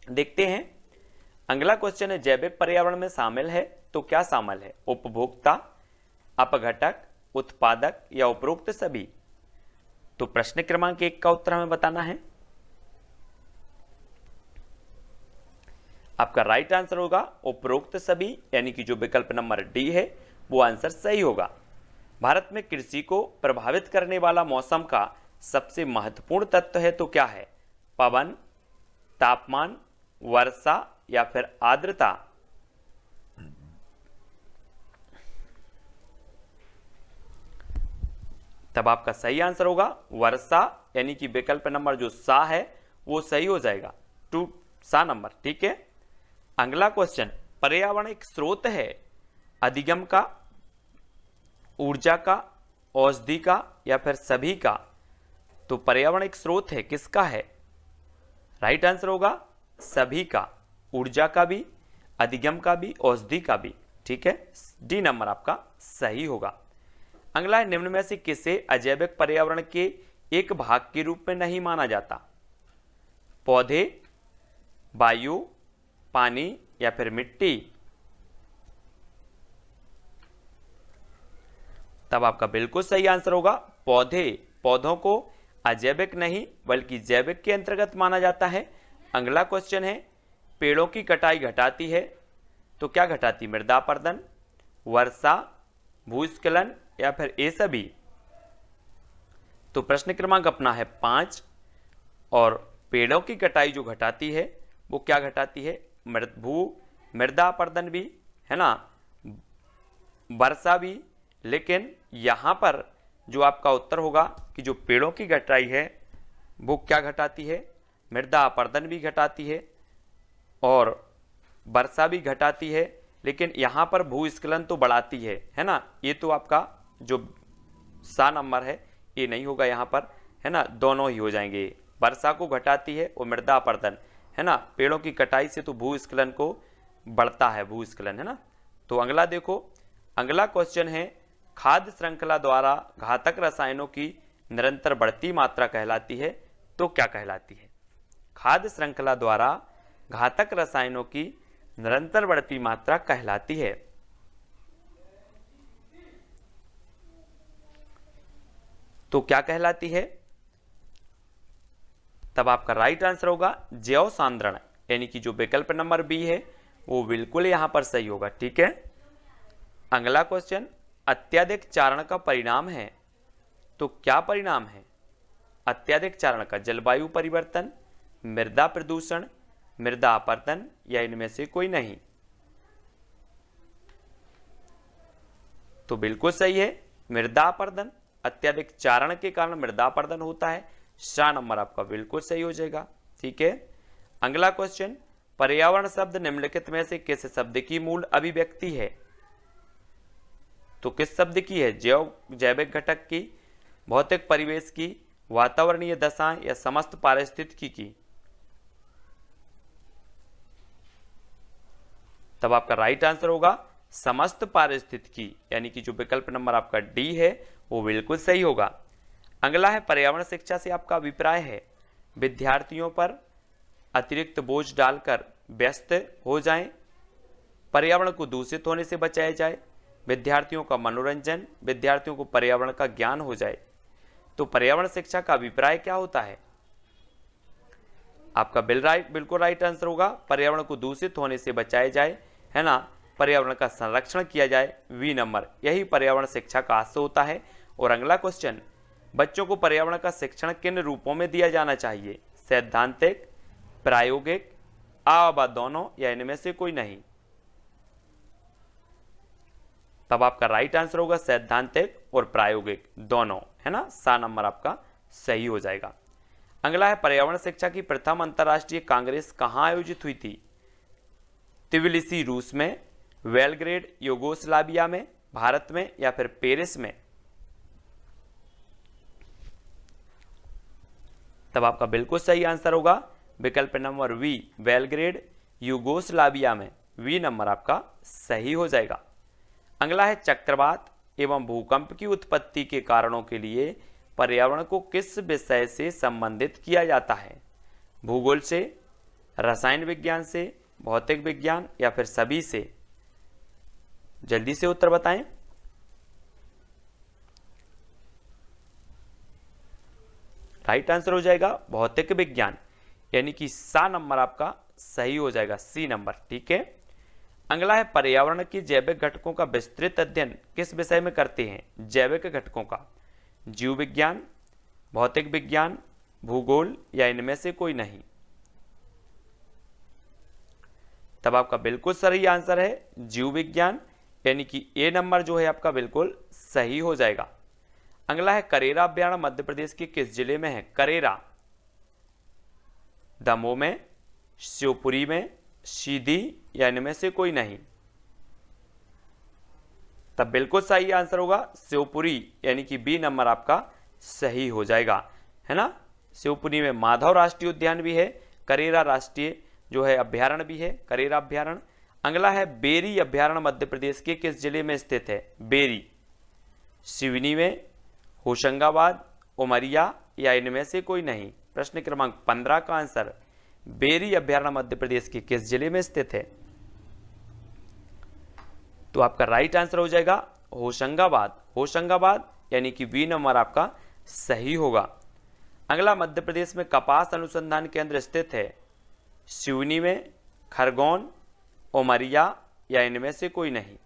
देखते हैं। अगला क्वेश्चन है जैविक पर्यावरण में शामिल है तो क्या शामिल है? उपभोक्ता, अपघटक, उत्पादक या उपरोक्त सभी? तो प्रश्न क्रमांक 1 का उत्तर हमें बताना है। आपका राइट आंसर होगा उपरोक्त सभी, यानी कि जो विकल्प नंबर डी है वो आंसर सही होगा। भारत में कृषि को प्रभावित करने वाला मौसम का सबसे महत्वपूर्ण तत्व है तो क्या है? पवन, तापमान, वर्षा या फिर आर्द्रता? तब आपका सही आंसर होगा वर्षा, यानी कि विकल्प नंबर जो सा है वो सही हो जाएगा, 2 सा नंबर, ठीक है। अगला क्वेश्चन, पर्यावरण एक स्रोत है अधिगम का, ऊर्जा का, औषधि का या फिर सभी का? तो पर्यावरण एक स्रोत है, किसका है? राइट आंसर होगा सभी का, ऊर्जा का भी, अधिगम का भी, औषधि का भी, ठीक है। डी नंबर आपका सही होगा। अगला है निम्न में से किसे अजैविक पर्यावरण के एक भाग के रूप में नहीं माना जाता? पौधे, वायु, पानी या फिर मिट्टी? तब आपका बिल्कुल सही आंसर होगा पौधे। पौधों को अजैविक नहीं बल्कि जैविक के अंतर्गत माना जाता है। अगला क्वेश्चन है पेड़ों की कटाई घटाती है तो क्या घटाती? मृदा अपरदन, वर्षा, भूस्खलन या फिर ये सभी? तो प्रश्न क्रमांक अपना है 5 और पेड़ों की कटाई जो घटाती है वो क्या घटाती है? मृदा अपरदन भी है ना, वर्षा भी। लेकिन यहां पर जो आपका उत्तर होगा कि जो पेड़ों की कटाई है वो क्या घटाती है? मृदा अपरदन भी घटाती है और वर्षा भी घटाती है, लेकिन यहां पर भूस्खलन तो बढ़ाती है ना। ये तो आपका जो सा नंबर है ये नहीं होगा यहाँ पर, है ना, दोनों ही हो जाएंगे। वर्षा को घटाती है और मृदा अपरदन, है ना। पेड़ों की कटाई से तो भूस्खलन को बढ़ता है, भूस्खलन, है ना। तो अगला देखो, अगला क्वेश्चन है खाद्य श्रृंखला द्वारा घातक रसायनों की निरंतर बढ़ती मात्रा कहलाती है तो क्या कहलाती है? खाद्य श्रृंखला द्वारा घातक रसायनों की निरंतर बढ़ती मात्रा कहलाती है। तो क्या कहलाती है? तब आपका राइट आंसर होगा जैव सांद्रण, यानी कि जो विकल्प नंबर बी है वो बिल्कुल यहां पर सही होगा, ठीक है। अगला क्वेश्चन, अत्यधिक चारण का परिणाम है तो क्या परिणाम है? अत्यधिक चारण का जलवायु परिवर्तन, मृदा प्रदूषण, मृदा अपरदन या इनमें से कोई नहीं? तो बिल्कुल सही है मृदा अपरदन। अत्यधिक चारण के कारण मृदा अपरदन होता है। सा नंबर आपका बिल्कुल सही हो जाएगा, ठीक है। अगला क्वेश्चन, पर्यावरण शब्द निम्नलिखित में से किस शब्द की मूल अभिव्यक्ति है? तो किस शब्द की है? जैविक घटक की, भौतिक परिवेश की, वातावरणीय दशाएं या समस्त पारिस्थितिकी की? तब आपका राइट आंसर होगा समस्त पारिस्थितिकी, यानी कि जो विकल्प नंबर आपका डी है वो बिल्कुल सही होगा। अगला है पर्यावरण शिक्षा से आपका अभिप्राय है विद्यार्थियों पर अतिरिक्त बोझ डालकर व्यस्त हो जाएं, पर्यावरण को दूषित होने से बचाया जाए, विद्यार्थियों का मनोरंजन, विद्यार्थियों को पर्यावरण का ज्ञान हो जाए। तो पर्यावरण शिक्षा का अभिप्राय क्या होता है? आपका बिल्कुल राइट आंसर होगा पर्यावरण को दूषित होने से बचाया जाए, है ना, पर्यावरण का संरक्षण किया जाए, वी नंबर, यही पर्यावरण शिक्षा का आशय होता है। और अगला क्वेश्चन, बच्चों को पर्यावरण का शिक्षण किन रूपों में दिया जाना चाहिए? सैद्धांतिक, प्रायोगिक, आ व दोनों या इनमें से कोई नहीं? तब आपका राइट आंसर होगा सैद्धांतिक और प्रायोगिक दोनों, है ना। सा नंबर आपका सही हो जाएगा। अगला है पर्यावरण शिक्षा की प्रथम अंतर्राष्ट्रीय कांग्रेस कहाँ आयोजित हुई थी? त्बिलिसी रूस में, बेलग्रेड यूगोस्लाविया में, भारत में या फिर पेरिस में? तब आपका बिल्कुल सही आंसर होगा विकल्प नंबर वी, बेलग्रेड यूगोस्लाविया में। वी नंबर आपका सही हो जाएगा। अगला है चक्रवात एवं भूकंप की उत्पत्ति के कारणों के लिए पर्यावरण को किस विषय से संबंधित किया जाता है? भूगोल से, रसायन विज्ञान से, भौतिक विज्ञान या फिर सभी से? जल्दी से उत्तर बताएं। राइट आंसर हो जाएगा भौतिक विज्ञान, यानी कि सा नंबर आपका सही हो जाएगा, सी नंबर। ठीक है। अगला है पर्यावरण के जैविक घटकों का विस्तृत अध्ययन किस विषय में करते हैं? जैविक घटकों का जीव विज्ञान, भौतिक विज्ञान, भूगोल या इनमें से कोई नहीं? तब आपका बिल्कुल सही आंसर है जीव विज्ञान, यानी कि ए नंबर जो है आपका बिल्कुल सही हो जाएगा। अगला है करेरा अभ्यारण्य मध्य प्रदेश के किस जिले में है? करेरा दमोह में, शिवपुरी में, सीधी या इनमें से कोई नहीं? तब बिल्कुल सही आंसर होगा शिवपुरी, यानी कि बी नंबर आपका सही हो जाएगा, है ना। शिवपुरी में माधव राष्ट्रीय उद्यान भी है, करेरा राष्ट्रीय जो है अभ्यारण्य भी है, करेरा अभ्यारण्य। अगला है बेरी अभ्यारण्य मध्य प्रदेश के किस जिले में स्थित है? बेरी सिवनी में, होशंगाबाद, उमरिया या इनमें से कोई नहीं? प्रश्न क्रमांक 15 का आंसर बेरी अभ्यारण्य मध्य प्रदेश के किस जिले में स्थित है? तो आपका राइट आंसर हो जाएगा होशंगाबाद, होशंगाबाद, यानी कि बी नंबर आपका सही होगा। अगला मध्य प्रदेश में कपास अनुसंधान केंद्र स्थित है? सिवनी में, खरगोन, उमरिया या इनमें से कोई नहीं?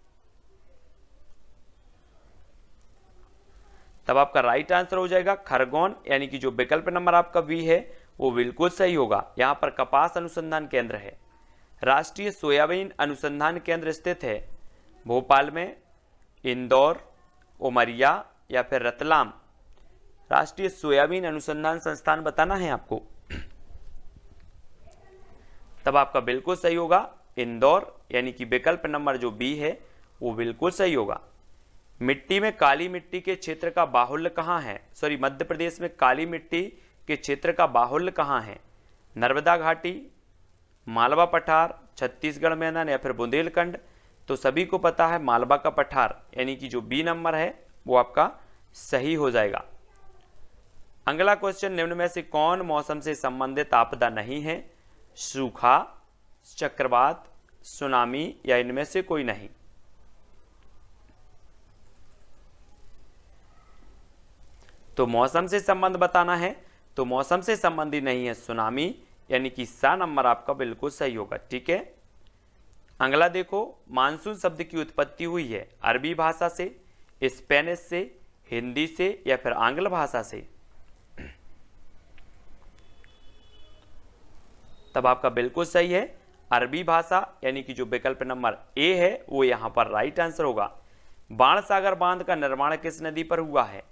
तब आपका राइट आंसर हो जाएगा खरगोन, यानी कि जो विकल्प नंबर आपका बी है वो बिल्कुल सही होगा। यहां पर कपास अनुसंधान केंद्र है। राष्ट्रीय सोयाबीन अनुसंधान केंद्र स्थित है भोपाल में, इंदौर, उमरिया या फिर रतलाम? राष्ट्रीय सोयाबीन अनुसंधान संस्थान बताना है आपको। तब आपका बिल्कुल सही होगा इंदौर, यानी कि विकल्प नंबर जो बी है वो बिल्कुल सही होगा। मिट्टी में काली मिट्टी के क्षेत्र का बाहुल्य कहाँ है? सॉरी, मध्य प्रदेश में काली मिट्टी के क्षेत्र का बाहुल्य कहाँ है? नर्मदा घाटी, मालवा पठार, छत्तीसगढ़ मैदान या फिर बुंदेलखंड? तो सभी को पता है मालवा का पठार, यानी कि जो बी नंबर है वो आपका सही हो जाएगा। अगला क्वेश्चन, निम्न में से कौन मौसम से संबंधित आपदा नहीं है? सूखा, चक्रवात, सुनामी या इनमें से कोई नहीं? तो मौसम से संबंध बताना है, तो मौसम से संबंधी नहीं है सुनामी, यानी कि सा नंबर आपका बिल्कुल सही होगा। ठीक है। अगला देखो, मानसून शब्द की उत्पत्ति हुई है अरबी भाषा से, स्पेनिश से, हिंदी से या फिर आंग्ल भाषा से? तब आपका बिल्कुल सही है अरबी भाषा, यानी कि जो विकल्प नंबर ए है वो यहां पर राइट आंसर होगा। बाणसागर बांध का निर्माण किस नदी पर हुआ है?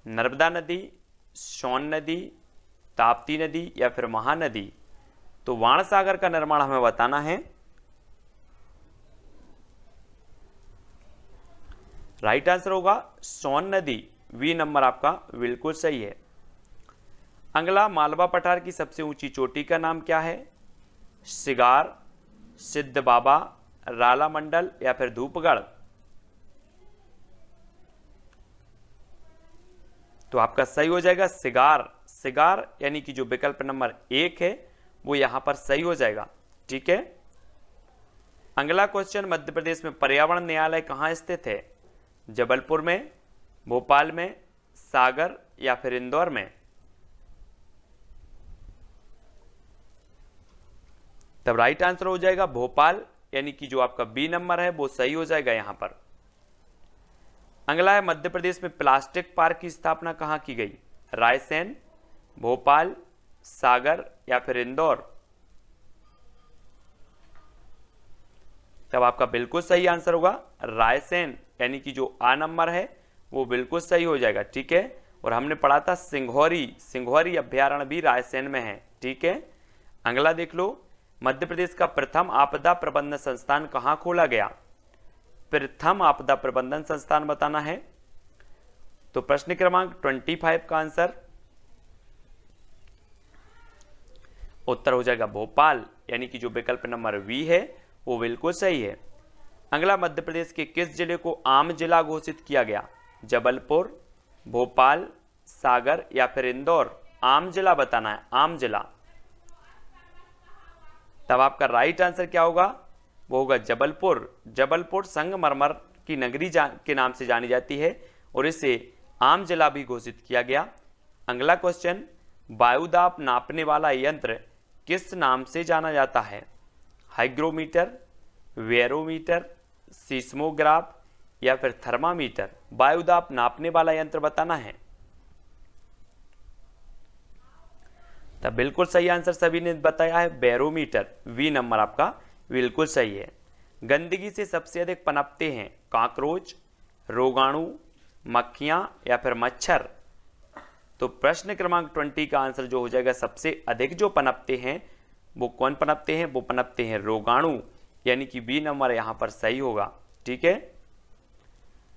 नर्मदा नदी, सोन नदी, ताप्ती नदी या फिर महानदी? तो बाणसागर का निर्माण हमें बताना है। राइट आंसर होगा सोन नदी, वी नंबर आपका बिल्कुल सही है। अगला, मालवा पठार की सबसे ऊंची चोटी का नाम क्या है? सिगार, सिद्ध बाबा, राला मंडल या फिर धूपगढ़? तो आपका सही हो जाएगा सिगार, सिगार, यानी कि जो विकल्प नंबर 1 है वो यहां पर सही हो जाएगा। ठीक है। अगला क्वेश्चन, मध्य प्रदेश में पर्यावरण न्यायालय कहां स्थित है? जबलपुर में, भोपाल में, सागर या फिर इंदौर में? तब राइट आंसर हो जाएगा भोपाल, यानी कि जो आपका बी नंबर है वो सही हो जाएगा यहां पर। अगला है, मध्य प्रदेश में प्लास्टिक पार्क की स्थापना कहां की गई? रायसेन, भोपाल, सागर या फिर इंदौर? तब आपका बिल्कुल सही आंसर होगा रायसेन, यानी कि जो आ नंबर है वो बिल्कुल सही हो जाएगा। ठीक है, और हमने पढ़ा था सिंघौरी अभ्यारण्य भी रायसेन में है। ठीक है, अगला देख लो, मध्य प्रदेश का प्रथम आपदा प्रबंधन संस्थान कहां खोला गया? प्रथम आपदा प्रबंधन संस्थान बताना है। तो प्रश्न क्रमांक 25 का आंसर उत्तर हो जाएगा भोपाल, यानी कि जो विकल्प नंबर बी है वो बिल्कुल सही है। अगला, मध्य प्रदेश के किस जिले को आम जिला घोषित किया गया? जबलपुर, भोपाल, सागर या फिर इंदौर? आम जिला बताना है, आम जिला। तब आपका राइट आंसर क्या होगा? वो होगा जबलपुर। जबलपुर संगमरमर की नगरी के नाम से जानी जाती है और इसे आम जिला भी घोषित किया गया। अगला क्वेश्चन, वायुदाब नापने वाला यंत्र किस नाम से जाना जाता है? हाइग्रोमीटर, वेरोमीटर, सीस्मोग्राफ या फिर थर्मामीटर? वायुदाब नापने वाला यंत्र बताना है। तब बिल्कुल सही आंसर सभी ने बताया है बैरोमीटर, वी नंबर आपका बिल्कुल सही है। गंदगी से सबसे अधिक पनपते हैं कॉकरोच, रोगाणु, मक्खियां या फिर मच्छर? तो प्रश्न क्रमांक 20 का आंसर जो हो जाएगा, सबसे अधिक जो पनपते हैं वो कौन पनपते हैं? वो पनपते हैं रोगाणु, यानी कि बी नंबर यहां पर सही होगा। ठीक है,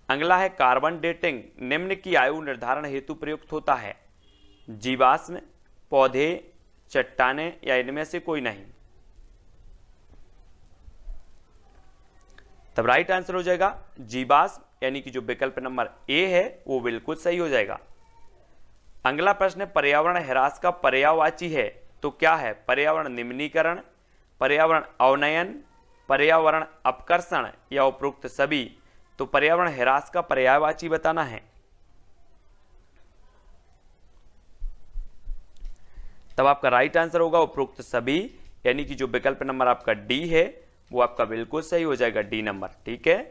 अगला है कार्बन डेटिंग निम्न की आयु निर्धारण हेतु प्रयुक्त होता है? जीवाश्म, पौधे, चट्टाने या इनमें से कोई नहीं? तब राइट आंसर हो जाएगा जीवाश्म, यानी कि जो विकल्प नंबर ए है वो बिल्कुल सही हो जाएगा। अगला प्रश्न, पर्यावरण ह्रास का पर्यायवाची है तो क्या है? पर्यावरण निम्नीकरण, पर्यावरण अवनयन, पर्यावरण अपकर्षण या उपरोक्त सभी? तो पर्यावरण ह्रास का पर्यायवाची बताना है। तब आपका राइट आंसर होगा उपरोक्त सभी, यानी कि जो विकल्प नंबर आपका डी है वो आपका बिल्कुल सही हो जाएगा, डी नंबर। ठीक है,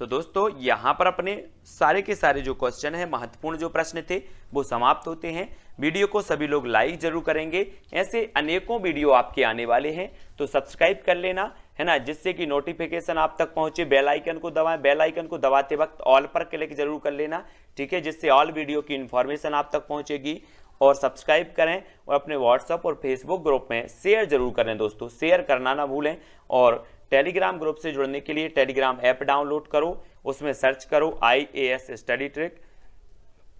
तो दोस्तों यहां पर अपने सारे के सारे जो क्वेश्चन है, महत्वपूर्ण जो प्रश्न थे वो समाप्त होते हैं। वीडियो को सभी लोग लाइक जरूर करेंगे, ऐसे अनेकों वीडियो आपके आने वाले हैं तो सब्सक्राइब कर लेना है ना, जिससे कि नोटिफिकेशन आप तक पहुंचे। बेल आइकन को दबाएं, बेल आइकन को दबाते वक्त ऑल पर क्लिक जरूर कर लेना। ठीक है, जिससे ऑल वीडियो की इंफॉर्मेशन आप तक पहुंचेगी। और सब्सक्राइब करें और अपने व्हाट्सएप और फेसबुक ग्रुप में शेयर जरूर करें दोस्तों, शेयर करना ना भूलें। और टेलीग्राम ग्रुप से जुड़ने के लिए टेलीग्राम ऐप डाउनलोड करो, उसमें सर्च करो IAS स्टडी ट्रिक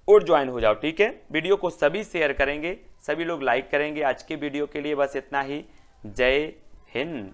और ज्वाइन हो जाओ। ठीक है, वीडियो को सभी शेयर करेंगे, सभी लोग लाइक करेंगे। आज के वीडियो के लिए बस इतना ही। जय हिंद।